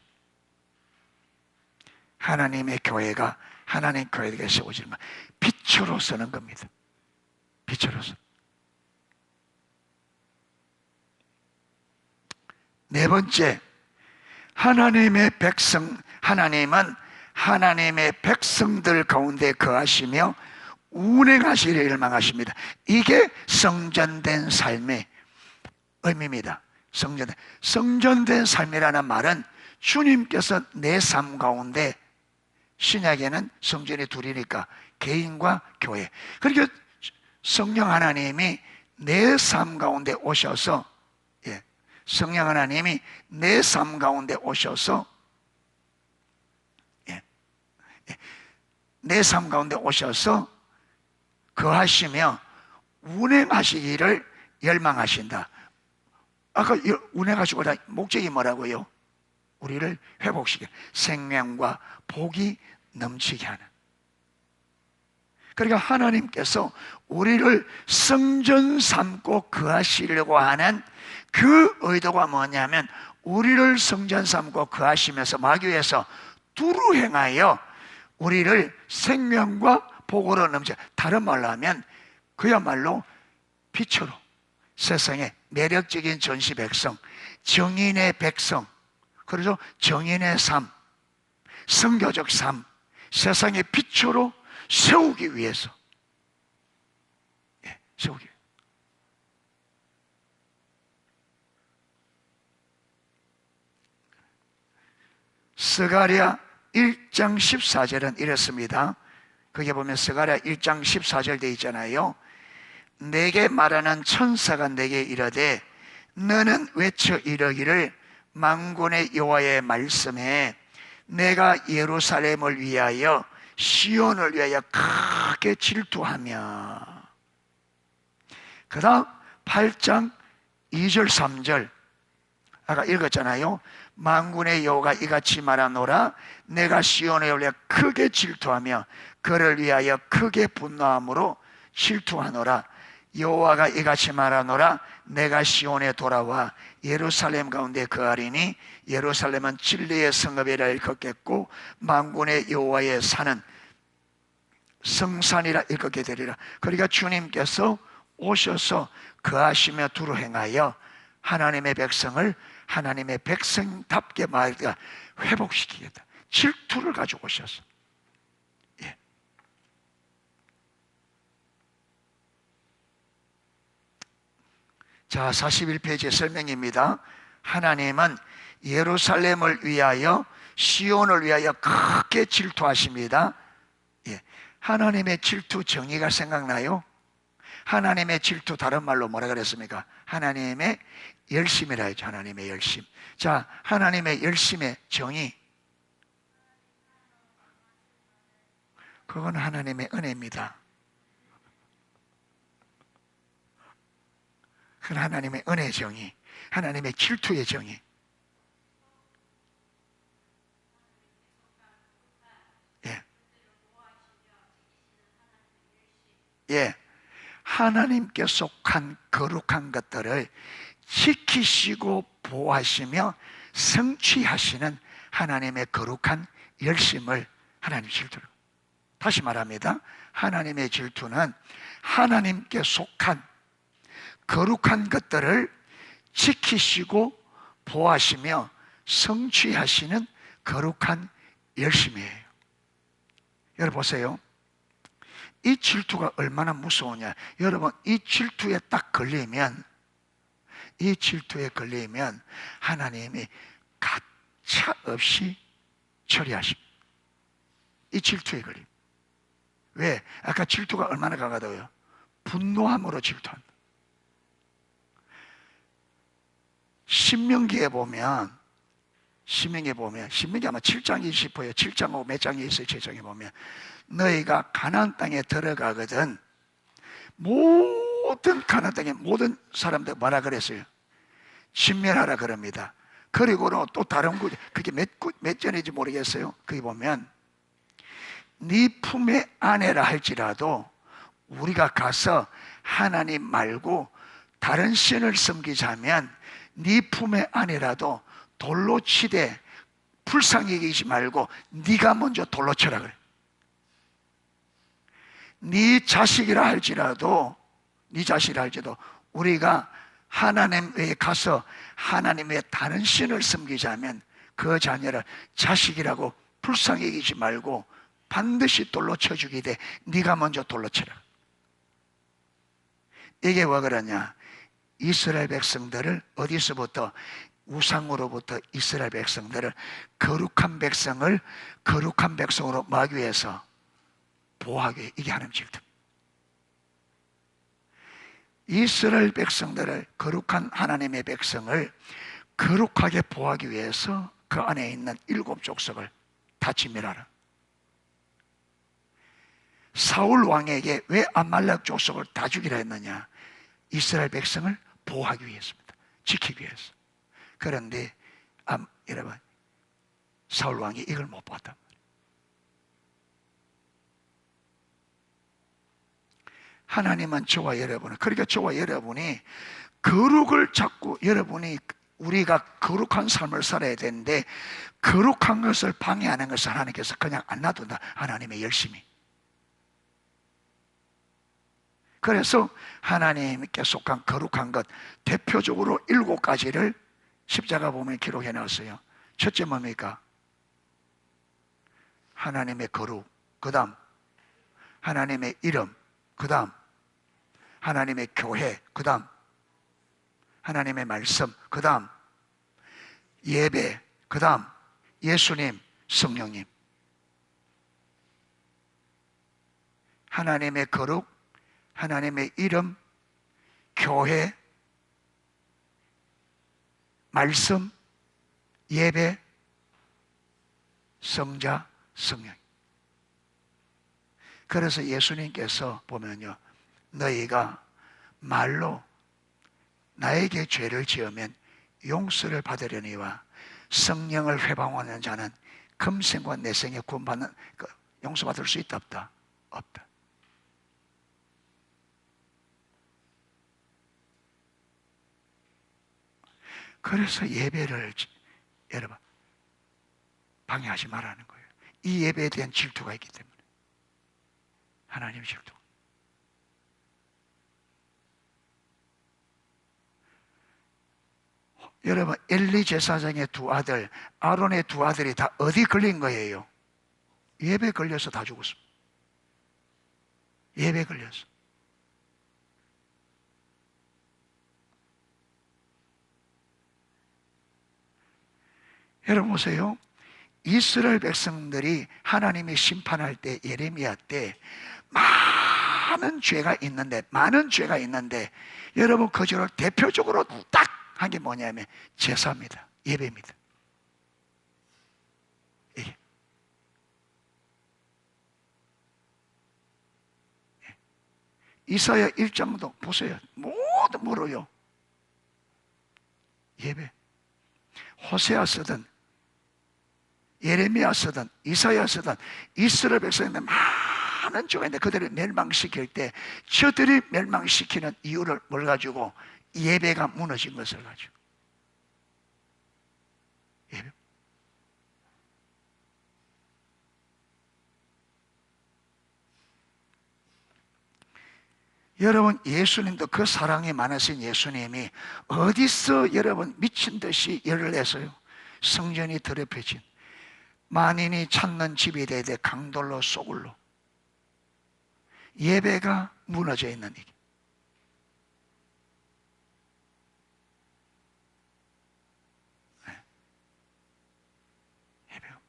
[SPEAKER 1] 하나님의 교회가 하나님 교회에게 세워지는 것, 빛으로 서는 겁니다. 빛으로서. 네 번째, 하나님의 백성, 하나님은 하나님의 백성들 가운데 거하시며 운행하시리를 열망하십니다. 이게 성전된 삶의 의미입니다. 성전된 삶이라는 말은 주님께서 내 삶 가운데, 신약에는 성전이 둘이니까 개인과 교회, 그러니까 성령 하나님이 내 삶 가운데 오셔서, 성령 하나님이 내 삶 가운데 오셔서, 내 삶 가운데 오셔서 거하시며 운행하시기를 열망하신다. 아까 운행하시고 목적이 뭐라고요? 우리를 회복시켜 생명과 복이 넘치게 하는. 그러니까 하나님께서 우리를 성전 삼고 거하시려고 하는 그 의도가 뭐냐면, 우리를 성전 삼고 거하시면서 마귀에서 두루 행하여 우리를 생명과 복으로 넘쳐, 다른 말로 하면 그야말로 빛으로 세상에 매력적인 전시 백성, 정인의 백성, 그래서 정인의 삶, 선교적 삶, 세상의 빛으로 세우기 위해서, 세우기 위해서. 스가랴 1장 14절은 이렇습니다. 거기에 보면 스가랴 1장 14절 되어 있잖아요. 내게 말하는 천사가 내게 이르되, 너는 외쳐 이르기를 만군의 여호와의 말씀에 내가 예루살렘을 위하여 시온을 위하여 크게 질투하며. 그 다음 8장 2절 3절 아까 읽었잖아요. 만군의 여호와가 이같이 말하노라, 내가 시온에 올려 크게 질투하며 그를 위하여 크게 분노함으로 질투하노라. 여호와가 이같이 말하노라, 내가 시온에 돌아와 예루살렘 가운데 거하리니 예루살렘은 진리의 성읍이라 일컫겠고 만군의 여호와의 산은 성산이라 일컫게 되리라. 그러니까 주님께서 오셔서 거하시며 두루 행하여 하나님의 백성을 하나님의 백성답게 회복시키겠다. 질투를 가지고 오셔서. 예. 자, 41페이지 설명입니다. 하나님은 예루살렘을 위하여, 시온을 위하여 크게 질투하십니다. 예. 하나님의 질투 정의가 생각나요? 하나님의 질투 다른 말로 뭐라 그랬습니까? 하나님의 열심이라 했죠. 하나님의 열심. 자, 하나님의 열심의 정의, 그건 하나님의 은혜입니다. 그건 하나님의 은혜의 정의, 하나님의 질투의 정의. 예. 예. 하나님께 속한 거룩한 것들을 지키시고 보호하시며 성취하시는 하나님의 거룩한 열심을 하나님 질투로. 다시 말합니다. 하나님의 질투는 하나님께 속한 거룩한 것들을 지키시고 보호하시며 성취하시는 거룩한 열심이에요. 여러분 보세요. 이 질투가 얼마나 무서우냐. 여러분, 이 질투에 딱 걸리면, 이 질투에 걸리면 하나님이 가차없이 처리하십니다. 이 질투에 걸립니다. 왜? 아까 질투가 얼마나 강하다고요? 분노함으로 질투한다. 신명기에 보면, 신명기 아마 7장이 싶어요. 7장하고 몇 장이 있어요. 7장에 보면 너희가 가나안 땅에 들어가거든 모든 가나안 땅의 모든 사람들 뭐라 그랬어요? 진멸하라 그럽니다. 그리고는 또 다른 구, 그게 몇 전인지 모르겠어요. 거기 보면 네 품의 아내라 할지라도 우리가 가서 하나님 말고 다른 신을 섬기자면 네 품의 아내라도 돌로 치되 불쌍히 여기지 말고 네가 먼저 돌로 쳐라 그래. 네 자식이라 할지라도 우리가 하나님 외에 가서 하나님 외에 다른 신을 섬기자면 그 자녀를 자식이라고 불쌍히 여기지 말고 반드시 돌로 쳐주게 돼. 네가 먼저 돌로 쳐라. 이게 왜 그러냐? 이스라엘 백성들을 어디서부터? 우상으로부터 이스라엘 백성들을 거룩한 백성으로 막기 위해서 보호하기 위해. 이게 하나님 질투. 이스라엘 백성들을, 거룩한 하나님의 백성을 거룩하게 보호하기 위해서 그 안에 있는 7 족속을 다 진멸하라. 사울 왕에게 왜 아말렉 족속을 다 죽이라 했느냐? 이스라엘 백성을 보호하기 위해서입니다. 지키기 위해서. 그런데 여러분, 사울 왕이 이걸 못 봤단 말이에요. 하나님은 저와 여러분을, 그러니까 저와 여러분이 거룩을 자꾸, 여러분이 우리가 거룩한 삶을 살아야 되는데 거룩한 것을 방해하는 것을 하나님께서 그냥 안 놔둔다. 하나님의 열심히. 그래서 하나님께 속한 거룩한 것 대표적으로 7가지를 십자가 보면 기록해 놨어요. 첫째 뭡니까? 하나님의 거룩, 그 다음 하나님의 이름, 그 다음 하나님의 교회, 그 다음 하나님의 말씀, 그 다음 예배, 그 다음 예수님, 성령님. 하나님의 거룩, 하나님의 이름, 교회, 말씀, 예배, 성자, 성령. 그래서 예수님께서 보면요, 너희가 말로 나에게 죄를 지으면 용서를 받으려니와 성령을 회방하는 자는 금생과 내생에 구원받는, 용서받을 수 있다 없다? 없다. 그래서 예배를 여러분 방해하지 말라는 거예요. 이 예배에 대한 질투가 있기 때문에. 하나님 질투. 여러분, 엘리 제사장의 두 아들, 아론의 두 아들이 다 어디 걸린 거예요? 예배 걸려서 다 죽었습니다. 예배 걸려서. 여러분 보세요. 이스라엘 백성들이 하나님이 심판할 때, 예레미야 때 많은 죄가 있는데 여러분 그 중에 대표적으로 딱 한 게 뭐냐면 제사입니다. 예배입니다. 예. 이사야 1장도 보세요. 모두 물어요. 예배. 호세아 쓰든 예레미야 쓰든 이사야 쓰든 이스라엘 백성인데 많은 죄가 있는데 그들을 멸망시킬 때 저들이 멸망시키는 이유를 뭘 가지고? 예배가 무너진 것을 가지고. 예배. 여러분, 예수님도 그 사랑이 많으신 예수님이 어디서 여러분 미친 듯이 열을 내서요 성전이 더럽혀진 만인이 찾는 집이 되되 강돌로 쏘굴로 예배가 무너져 있는 일. 예배가.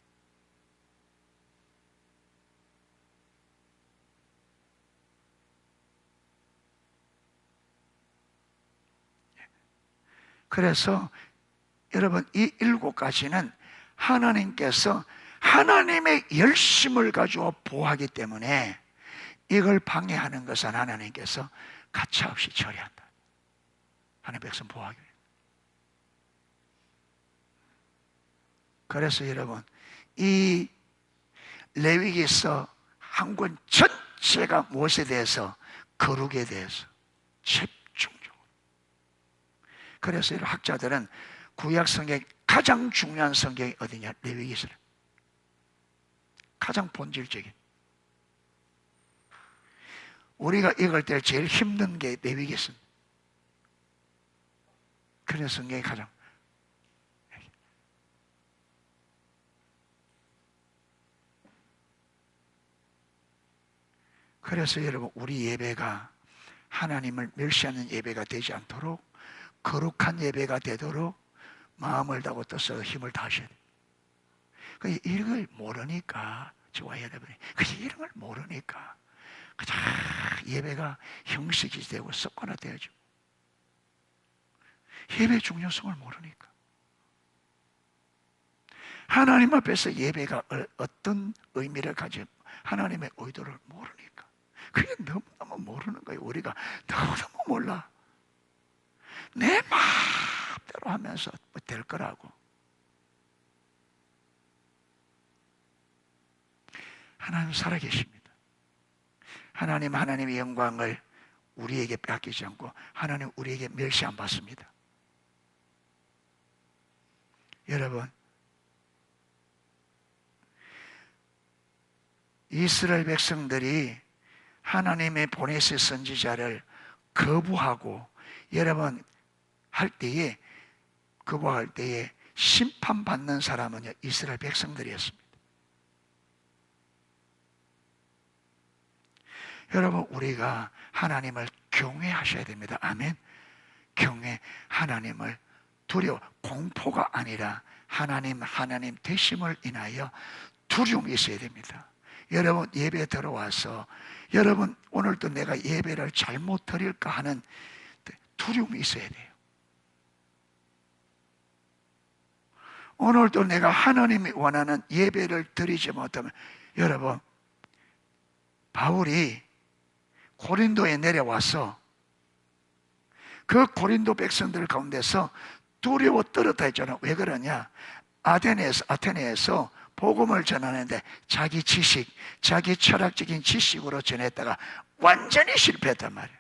[SPEAKER 1] 그래서 여러분 이 7가지는 하나님께서 하나님의 열심을 가지고 보호하기 때문에 이걸 방해하는 것은 하나님께서 가차없이 처리한다. 하나님의 백성 보호하기 위해. 그래서 여러분 이 레위기서 한 권 전체가 무엇에 대해서? 거룩에 대해서 집중적으로. 그래서 이런 학자들은 구약 성경 가장 중요한 성경이 어디냐? 레위기서를. 가장 본질적인. 우리가 읽을 때 제일 힘든 게 레위기서입니다. 그런 성경이 가장. 그래서 여러분 우리 예배가 하나님을 멸시하는 예배가 되지 않도록 거룩한 예배가 되도록 마음을 다하고 뜻을 힘을 다하셔야 돼요. 이걸 모르니까 저와 여러분이 이런 걸 모르니까 그냥 예배가 형식이 되고 습관화되어지고 예배의 중요성을 모르니까 하나님 앞에서 예배가 어떤 의미를 가지고 하나님의 의도를 모르니까 그게 너무너무 모르는 거예요. 우리가 너무너무 몰라. 내 마음대로 하면서 될 거라고. 하나님 살아계십니다. 하나님의 영광을 우리에게 빼앗기지 않고 하나님 우리에게 멸시 안 받습니다. 여러분 이스라엘 백성들이 하나님의 보내신 선지자를 거부하고 여러분 거부할 때에 심판받는 사람은 이스라엘 백성들이었습니다. 여러분 우리가 하나님을 경외하셔야 됩니다. 아멘. 하나님을 두려워, 공포가 아니라 하나님 되심을 인하여 두려움이 있어야 됩니다. 여러분 예배 들어와서 여러분 오늘도 내가 예배를 잘못 드릴까 하는 두려움이 있어야 돼요. 오늘도 내가 하나님이 원하는 예배를 드리지 못하면 여러분 바울이 고린도에 내려와서 그 고린도 백성들 가운데서 두려워 떨었다 했잖아요. 왜 그러냐? 아테네에서 복음을 전하는데 자기 지식, 자기 철학적인 지식으로 전했다가 완전히 실패했단 말이에요.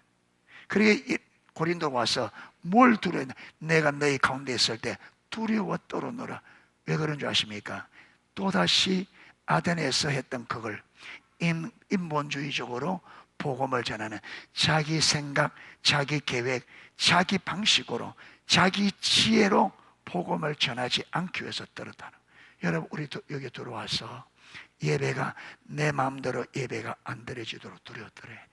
[SPEAKER 1] 그러게 고린도 와서 뭘 두려워했나? 내가 너희 가운데 있을 때 두려워 떨어노라. 왜 그런 줄 아십니까? 또다시 아테네에서 했던 그걸 인본주의적으로 복음을 전하는 자기 생각, 자기 계획, 자기 방식으로, 자기 지혜로 복음을 전하지 않기 위해서 떨었다는 거예요. 여러분, 우리 여기 들어와서 예배가 내 마음대로 예배가 안 드려지도록 두려워야 돼.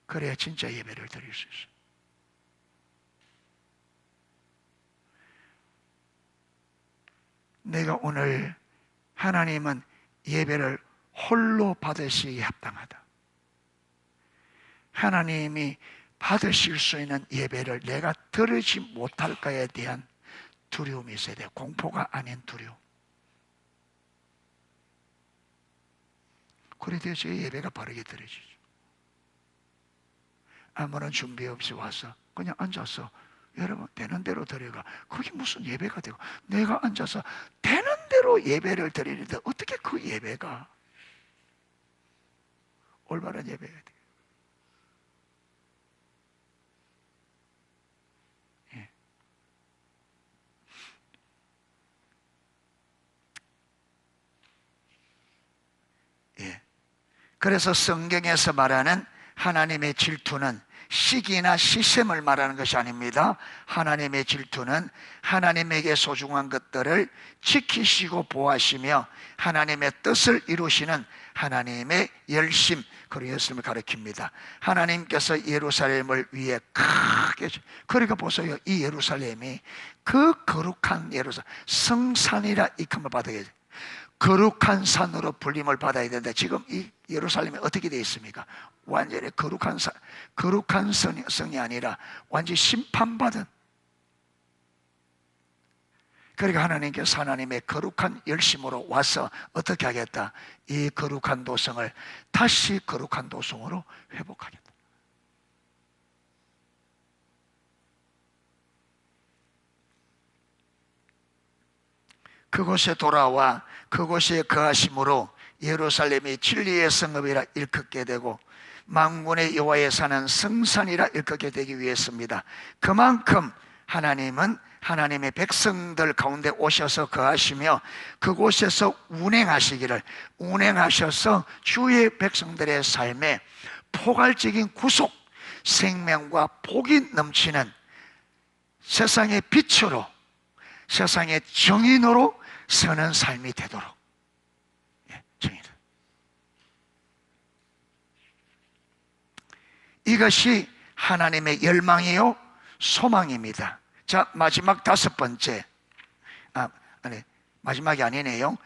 [SPEAKER 1] 그래야 진짜 예배를 드릴 수 있어요. 내가 오늘 하나님은 예배를 홀로 받으시기에 합당하다. 하나님이 받으실 수 있는 예배를 내가 드리지 못할까에 대한 두려움이 있어야 돼요. 공포가 아닌 두려움. 그래야 제 예배가 바르게 드려지죠. 아무런 준비 없이 와서 그냥 앉아서 여러분 되는 대로 드려가, 그게 무슨 예배가 되고, 내가 앉아서 되는 대로 예배를 드리는데 어떻게 그 예배가 올바른 예배가 돼요? 예. 예. 그래서 성경에서 말하는 하나님의 질투는 시기나 시샘을 말하는 것이 아닙니다. 하나님의 질투는 하나님에게 소중한 것들을 지키시고 보호하시며 하나님의 뜻을 이루시는 하나님의 열심, 그리고 예수님을 가리킵니다. 하나님께서 예루살렘을 위해 크게, 그러니까 보세요, 이 예루살렘이 그 거룩한 예루살렘, 성산이라 이름을 받아야 돼요. 거룩한 산으로 불림을 받아야 되는데 지금 이 예루살렘이 어떻게 되어 있습니까? 완전히 거룩한 성이 아니라 완전히 심판받은, 그러니까 하나님께서 하나님의 거룩한 열심으로 와서 어떻게 하겠다? 이 거룩한 도성을 다시 거룩한 도성으로 회복하겠다. 그곳에 돌아와 그곳에 거하심으로 예루살렘이 진리의 성읍이라 일컫게 되고 만군의 여호와의 사는 성산이라 일컫게 되기 위해서입니다. 그만큼 하나님은 하나님의 백성들 가운데 오셔서 거하시며 그곳에서 운행하셔서 주의 백성들의 삶에 포괄적인 구속, 생명과 복이 넘치는 세상의 빛으로, 세상의 정인으로 서는 삶이 되도록. 정인. 이것이 하나님의 열망이요 소망입니다. 자, 마지막 다섯 번째. 마지막이 아니네요.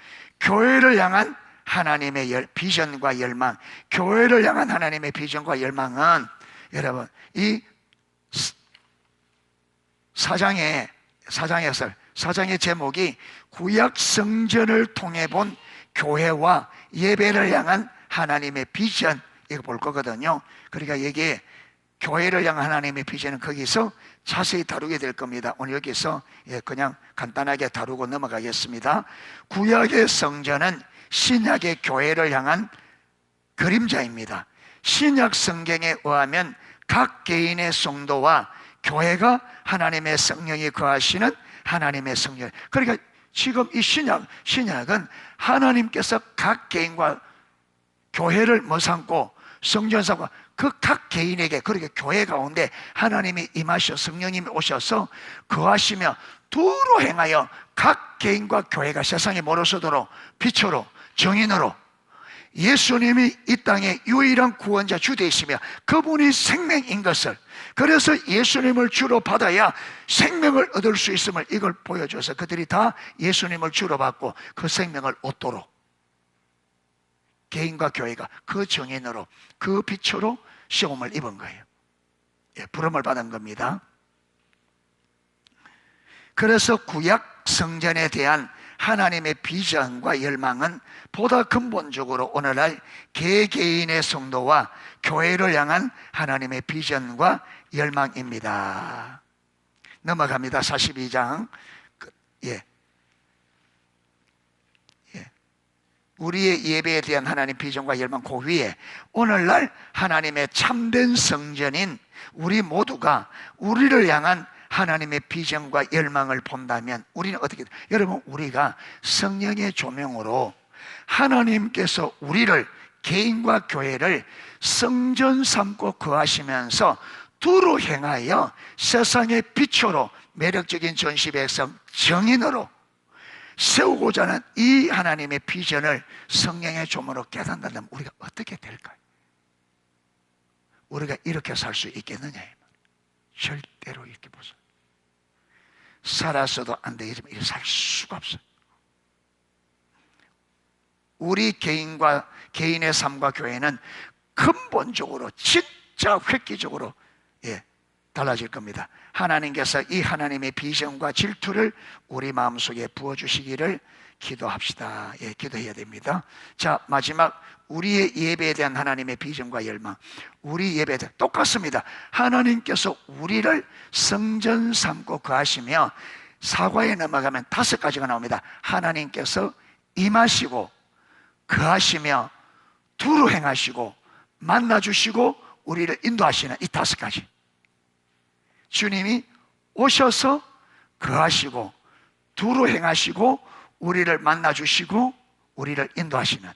[SPEAKER 1] 교회를 향한 하나님의 비전과 열망. 교회를 향한 하나님의 비전과 열망은 여러분 이 사장의 제목이 구약 성전을 통해 본 교회와 예배를 향한 하나님의 비전, 이거 볼 거거든요. 그러니까 이게 교회를 향한 하나님의 비전은 거기서 자세히 다루게 될 겁니다. 오늘 여기서 그냥 간단하게 다루고 넘어가겠습니다. 구약의 성전은 신약의 교회를 향한 그림자입니다. 신약 성경에 의하면 각 개인의 성도와 교회가 하나님의 성령이 거하시는 하나님의 성전. 그러니까 지금 이 신약은 하나님께서 각 개인과 교회를 삼고 성전 삼고 그 각 개인에게, 그렇게 교회 가운데 하나님이 임하셔 성령님이 오셔서 거하시며 두루 행하여 각 개인과 교회가 세상에 멀어서도록 빛으로 정인으로 예수님이 이 땅의 유일한 구원자 주 되시며 그분이 생명인 것을, 그래서 예수님을 주로 받아야 생명을 얻을 수 있음을 이걸 보여줘서 그들이 다 예수님을 주로 받고 그 생명을 얻도록 개인과 교회가 그 정인으로 그 빛으로 시험을 입은 거예요. 부름을 받은 겁니다. 그래서 구약 성전에 대한 하나님의 비전과 열망은 보다 근본적으로 오늘날 개개인의 성도와 교회를 향한 하나님의 비전과 열망입니다. 넘어갑니다. 42장. 우리의 예배에 대한 하나님 비전과 열망, 그 위에 오늘날 하나님의 참된 성전인 우리 모두가 우리를 향한 하나님의 비전과 열망을 본다면 우리는 어떻게 돼요? 여러분, 우리가 성령의 조명으로 하나님께서 우리를, 개인과 교회를 성전 삼고 거하시면서 두루 행하여 세상의 빛으로 매력적인 전시 백성 정인으로 세우고자 하는 이 하나님의 비전을 성령의 조문으로 깨닫는다면 우리가 어떻게 될까요? 우리가 이렇게 살 수 있겠느냐? 절대로 이렇게 보세요. 살았어도 안 되겠지만 이렇게 살 수가 없어요. 우리 개인의 삶과 교회는 근본적으로 진짜 획기적으로 달라질 겁니다. 하나님께서 이 하나님의 비전과 질투를 우리 마음속에 부어주시기를 기도합시다. 기도해야 됩니다. 자, 마지막 우리의 예배에 대한 하나님의 비전과 열망. 우리 예배에 대한 똑같습니다. 하나님께서 우리를 성전 삼고 거하시며, 사과에 넘어가면 5가지가 나옵니다. 하나님께서 임하시고 거하시며 두루 행하시고 만나주시고 우리를 인도하시는 이 5가지. 주님이 오셔서 거하시고 두루 행하시고 우리를 만나주시고 우리를 인도하시는,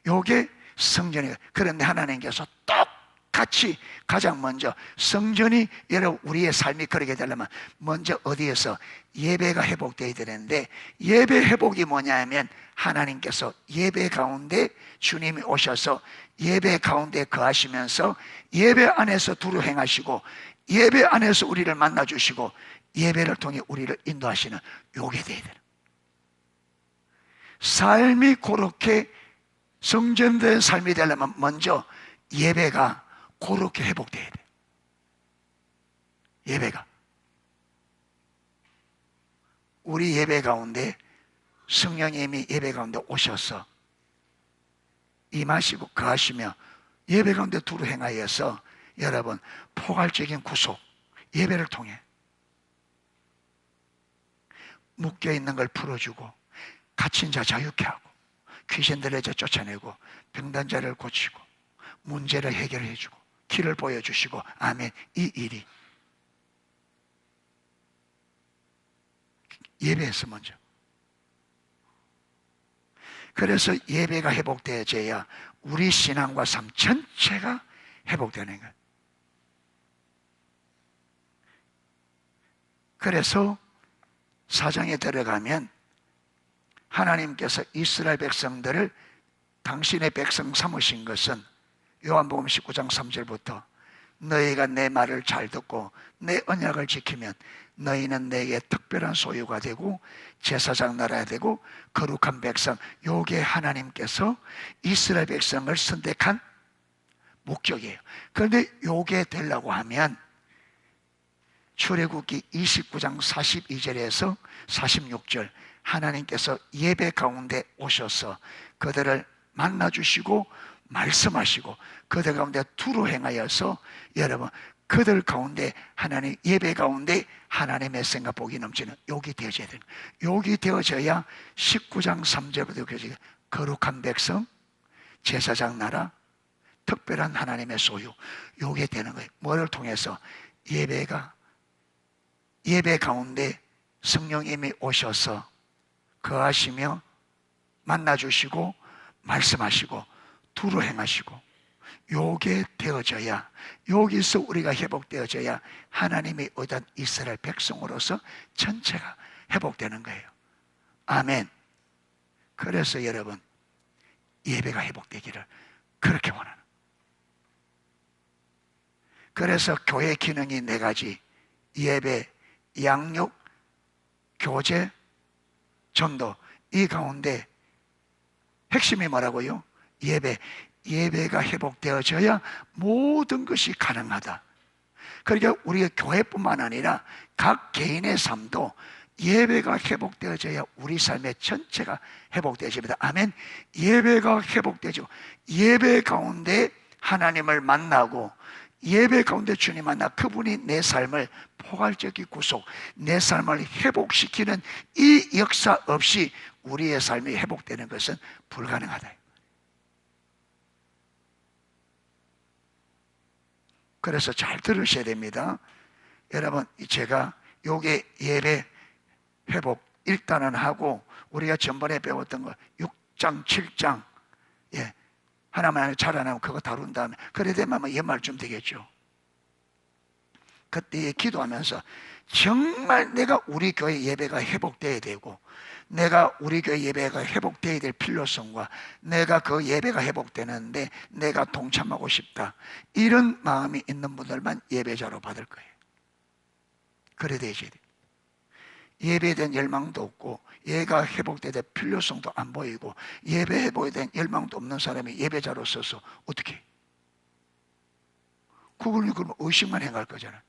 [SPEAKER 1] 요게 성전이에요. 그런데 하나님께서 똑같이 가장 먼저 성전이, 여러분 우리의 삶이 그렇게 되려면 먼저 어디에서 예배가 회복되어야 되는데, 예배 회복이 뭐냐 하면 하나님께서 예배 가운데 주님이 오셔서 예배 가운데 거하시면서 예배 안에서 두루 행하시고 예배 안에서 우리를 만나주시고 예배를 통해 우리를 인도하시는, 요게 돼야 돼요. 삶이 그렇게 성전된 삶이 되려면 먼저 예배가 그렇게 회복돼야 돼요. 예배가, 우리 예배 가운데 성령님이 예배 가운데 오셔서 임하시고 거하시며 예배 가운데 두루 행하여서 여러분 포괄적인 구속, 예배를 통해 묶여있는 걸 풀어주고 갇힌 자 자유케 하고 귀신들을 쫓아내고 병든 자를 고치고 문제를 해결해주고 길을 보여주시고, 아멘. 이 일이 예배에서 먼저. 그래서 예배가 회복되어져야 우리 신앙과 삶 전체가 회복되는 거예요. 그래서 4장에 들어가면 하나님께서 이스라엘 백성들을 당신의 백성 삼으신 것은 요한복음 19장 3절부터 너희가 내 말을 잘 듣고 내 언약을 지키면 너희는 내게 특별한 소유가 되고 제사장 나라가 되고 거룩한 백성, 요게 하나님께서 이스라엘 백성을 선택한 목적이에요. 그런데 요게 되려고 하면 출애굽기 29장 42절에서 46절 하나님께서 예배 가운데 오셔서 그들을 만나주시고 말씀하시고 그들 가운데 두루 행하여서 여러분 그들 가운데 하나님 예배 가운데 하나님의 생각 복이 넘치는 욕이 되어져야 돼요. 욕이 되어져야 19장 3절부터 그 거룩한 백성, 제사장 나라, 특별한 하나님의 소유, 요게 되는 거예요. 뭐를 통해서? 예배 가운데 성령님이 오셔서 거하시며 만나주시고 말씀하시고 두루 행하시고, 요게 되어져야, 여기서 우리가 회복되어져야 하나님이 얻은 이스라엘 백성으로서 전체가 회복되는 거예요. 아멘. 그래서 여러분 예배가 회복되기를 그렇게 원하는, 그래서 교회 기능이 4가지, 예배, 양육, 교제, 전도. 이 가운데 핵심이 뭐라고요? 예배가 회복되어져야 모든 것이 가능하다. 그러니까 우리가 교회뿐만 아니라 각 개인의 삶도 예배가 회복되어져야 우리 삶의 전체가 회복되어집니다. 아멘. 예배가 회복되죠. 예배 가운데 하나님을 만나고 예배 가운데 주님 만나 그분이 내 삶을 포괄적인 구속, 내 삶을 회복시키는 이 역사 없이 우리의 삶이 회복되는 것은 불가능하다. 그래서 잘 들으셔야 됩니다. 여러분, 제가 요게 예배 회복 일단은 하고 우리가 전번에 배웠던 거 6장 7장 하나만 자라나면 그거 다룬 다음에 그래 되면 연말쯤 되겠죠. 그때에 기도하면서 정말 내가 우리 교회 예배가 회복되어야 되고, 내가 우리 교회 예배가 회복되어야 될 필요성과 내가 그 예배가 회복되는데 내가 동참하고 싶다, 이런 마음이 있는 분들만 예배자로 받을 거예요. 그래 되지. 예배에 대한 열망도 없고 예배가 회복되어야 될 필요성도 안 보이고 예배 회복에 대한 열망도 없는 사람이 예배자로 서서 어떻게 해? 그러면 의식만 행할 거잖아.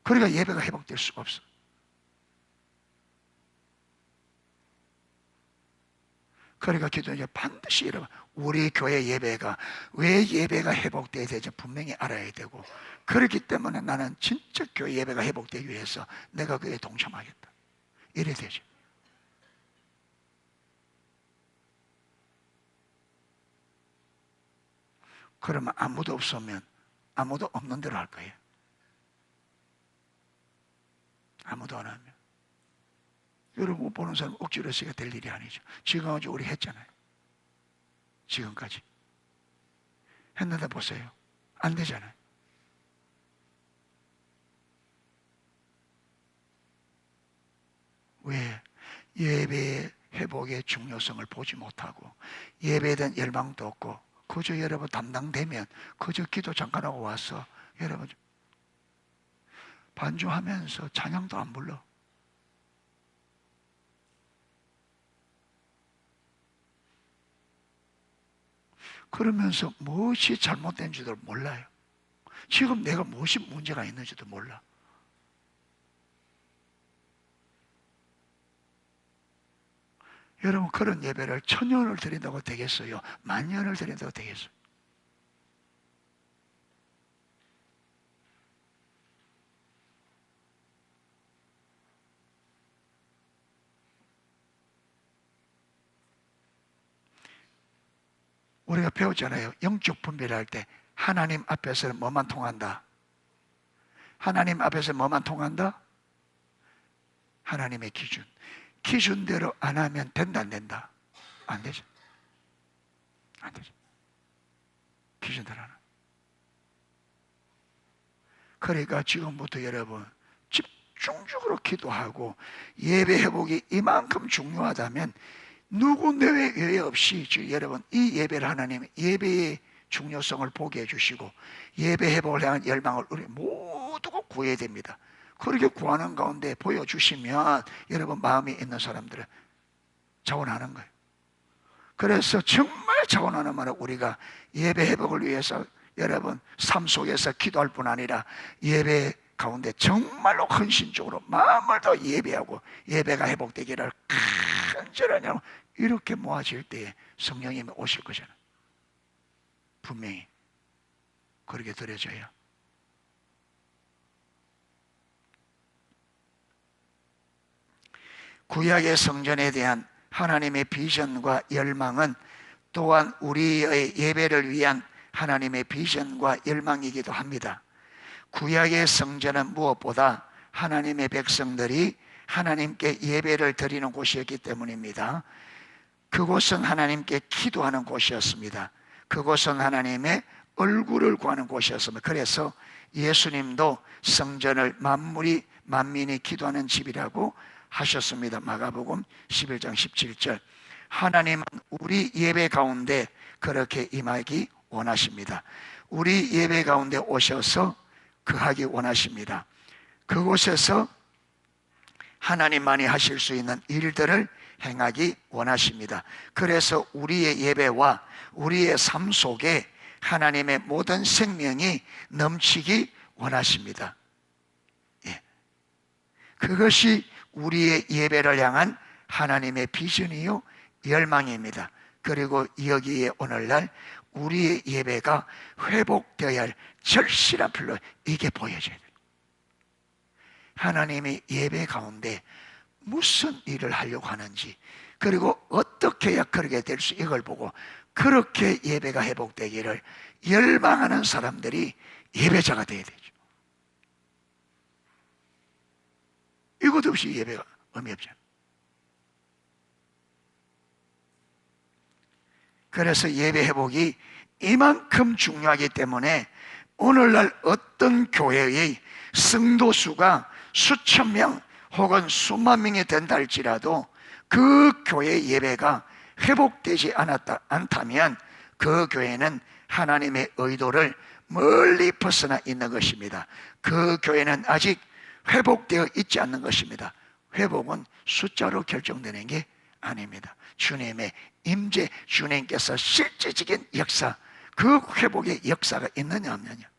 [SPEAKER 1] 그러니까 예배가 회복될 수가 없어. 그러니까 기도는 반드시 여러분, 우리 교회 예배가 왜 예배가 회복돼야 되지 분명히 알아야 되고, 그렇기 때문에 나는 진짜 교회 예배가 회복되기 위해서 내가 그에 동참하겠다, 이래 되죠. 그러면 아무도 없으면 아무도 없는 대로 할 거예요. 아무도 안 하면 여러분 보는 사람 억지로 해서가 될 일이 아니죠. 지금까지 우리 했잖아요. 지금까지 했는데 보세요, 안 되잖아요. 왜? 예배의 회복의 중요성을 보지 못하고 예배에 대한 열망도 없고, 그저 여러분 담당되면 그저 기도 잠깐 하고 와서 여러분 반주하면서 찬양도 안 불러. 그러면서 무엇이 잘못된지도 몰라요. 지금 내가 무엇이 문제가 있는지도 몰라. 여러분 그런 예배를 1000년을 드린다고 되겠어요? 만년을 드린다고 되겠어요? 우리가 배웠잖아요. 영적 분별할 때 하나님 앞에서는 뭐만 통한다? 하나님 앞에서 뭐만 통한다? 하나님의 기준. 기준대로 안 하면 된다 안 된다? 안 되죠. 안 되죠. 기준대로 안 하면. 그러니까 지금부터 여러분 집중적으로 기도하고 예배 회복이 이만큼 중요하다면 누구 내외 예외 없이 지금 여러분 이 예배를 하나님 예배의 중요성을 보게 해주시고 예배 회복을 향한 열망을 우리 모두가 구해야 됩니다. 그렇게 구하는 가운데 보여주시면 여러분 마음이 있는 사람들은 자원하는 거예요. 그래서 정말 자원하는 말은 우리가 예배 회복을 위해서 여러분 삶 속에서 기도할 뿐 아니라 예배 가운데 정말로 헌신적으로 마음을 더 예배하고 예배가 회복되기를 간절하냐 이렇게 모아질 때에 성령님이 오실 거잖아요. 분명히 그렇게 드려져야. 구약의 성전에 대한 하나님의 비전과 열망은 또한 우리의 예배를 위한 하나님의 비전과 열망이기도 합니다. 구약의 성전은 무엇보다 하나님의 백성들이 하나님께 예배를 드리는 곳이었기 때문입니다. 그곳은 하나님께 기도하는 곳이었습니다. 그곳은 하나님의 얼굴을 구하는 곳이었습니다. 그래서 예수님도 성전을 만민이 기도하는 집이라고 하셨습니다. 마가복음 11장 17절. 하나님은 우리 예배 가운데 그렇게 임하기 원하십니다. 우리 예배 가운데 오셔서 거하기 원하십니다. 그곳에서 하나님만이 하실 수 있는 일들을 행하기 원하십니다. 그래서 우리의 예배와 우리의 삶 속에 하나님의 모든 생명이 넘치기 원하십니다. 예. 그것이 우리의 예배를 향한 하나님의 비전이요 열망입니다. 그리고 여기에 오늘날 우리의 예배가 회복되어야 할 절실한 필요, 이게 보여져야 돼요. 하나님의 예배 가운데 무슨 일을 하려고 하는지, 그리고 어떻게 해야 그렇게 될 수, 이걸 보고 그렇게 예배가 회복되기를 열망하는 사람들이 예배자가 되어야 되죠. 이것 없이 예배가 의미 없잖아요. 그래서 예배 회복이 이만큼 중요하기 때문에 오늘날 어떤 교회의 성도 수가 수천 명 혹은 수만 명이 된다 할지라도 그 교회 예배가 회복되지 않다면 그 교회는 하나님의 의도를 멀리 벗어나 있는 것입니다. 그 교회는 아직 회복되어 있지 않는 것입니다. 회복은 숫자로 결정되는 게 아닙니다. 주님의 임재, 주님께서 실제적인 역사, 그 회복의 역사가 있느냐 없느냐,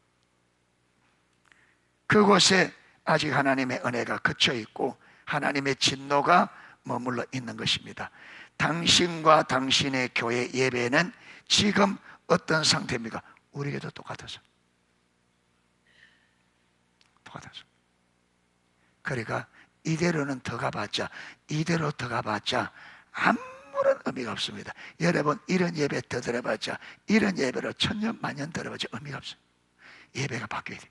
[SPEAKER 1] 그곳에 아직 하나님의 은혜가 그쳐 있고 하나님의 진노가 머물러 있는 것입니다. 당신과 당신의 교회 예배는 지금 어떤 상태입니까? 우리에게도 똑같아서. 그러니까 이대로는 더 가봤자, 이대로 더 가봤자 아무런 의미가 없습니다. 여러분, 이런 예배 더 들어봤자, 이런 예배로 천년 만년 들어봤자 의미가 없어요. 예배가 바뀌어야 돼요.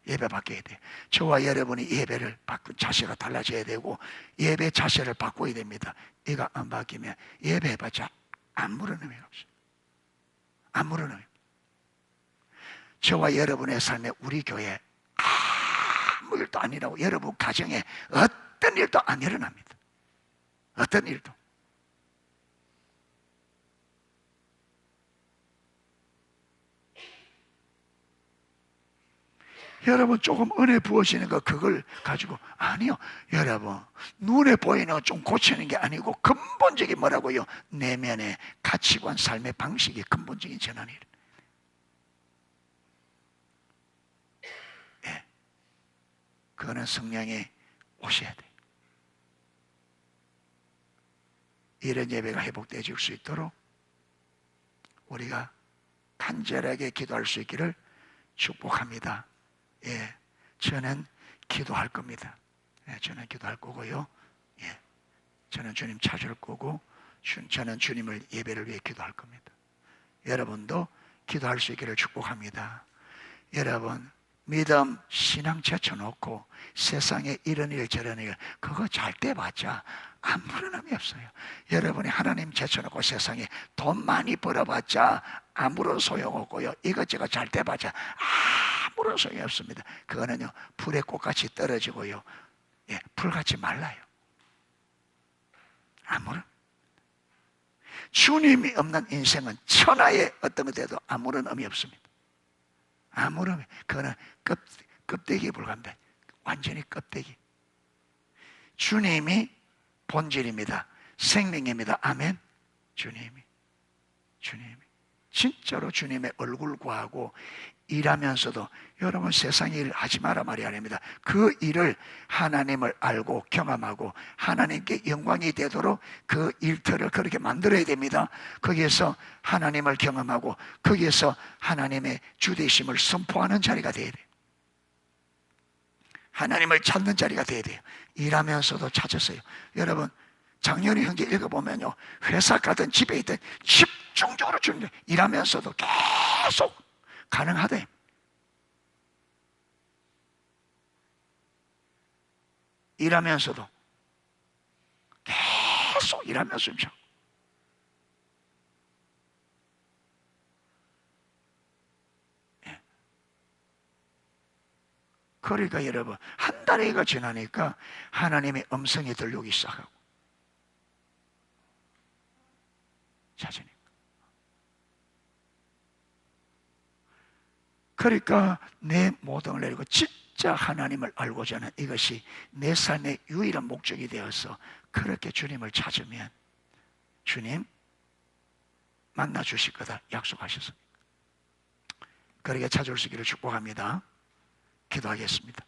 [SPEAKER 1] 예배 바뀌어야 돼요. 저와 여러분이 예배를 바꾼 자세가 달라져야 되고 예배 자세를 바꿔야 됩니다. 이거 안 바뀌면 예배 해봤자 아무런 의미가 없어요. 아무런 의미. 저와 여러분의 삶에, 우리 교회 아무 일도 안 일어나고 여러분 가정에 어떤 일도 안 일어납니다. 어떤 일도. 여러분 조금 은혜 부어지는 거 그걸 가지고, 아니요, 여러분 눈에 보이는 거 좀 고치는 게 아니고 근본적인 뭐라고요? 내면의 가치관, 삶의 방식이 근본적인 전환이 일어나요. 예, 그거는 성령이 오셔야 돼요. 이런 예배가 회복되어질 수 있도록 우리가 간절하게 기도할 수 있기를 축복합니다. 예, 저는 기도할 겁니다. 예, 저는 기도할 거고요. 예, 저는 주님 찾을 거고, 저는 주님을 예배를 위해 기도할 겁니다. 여러분도 기도할 수 있기를 축복합니다. 여러분, 믿음, 신앙 제쳐놓고 세상에 이런 일 저런 일 그거 잘 때 봤자 아무런 의미 없어요. 여러분이 하나님 제쳐놓고 세상에 돈 많이 벌어봤자 아무런 소용없고요. 이것저것 잘 때 봤자 아무런 소용이 없습니다. 그거는요, 불의 꽃같이 떨어지고요, 예, 불같이 말라요. 아무런. 주님이 없는 인생은 천하의 어떤 것에도 아무런 의미 없습니다. 아무런. 그거는 껍데기에 불과합니다. 완전히 껍데기. 주님이 본질입니다. 생명입니다. 아멘. 주님이 진짜로 주님의 얼굴 구하고 일하면서도, 여러분 세상 일 하지 마라 말이 아닙니다. 그 일을 하나님을 알고 경험하고 하나님께 영광이 되도록 그 일터를 그렇게 만들어야 됩니다. 거기에서 하나님을 경험하고 거기에서 하나님의 주되심을 선포하는 자리가 돼야 돼요. 하나님을 찾는 자리가 돼야 돼요. 일하면서도 찾았어요. 여러분, 장년의 형제 읽어보면요, 회사 가든 집에 있든 집중적으로 주는데 일하면서도 계속 가능하대. 일하면서도 계속 일하면서 예. 그러니까 여러분, 한 달이가 지나니까 하나님의 음성이 들려오기 시작하고 찾으니까. 그러니까 내 모든 걸 내리고 진짜 하나님을 알고자 하는 이것이 내 삶의 유일한 목적이 되어서 그렇게 주님을 찾으면 주님 만나 주실 거다 약속하셨습니다. 그렇게 찾아올 수 있기를 축복합니다. 기도하겠습니다.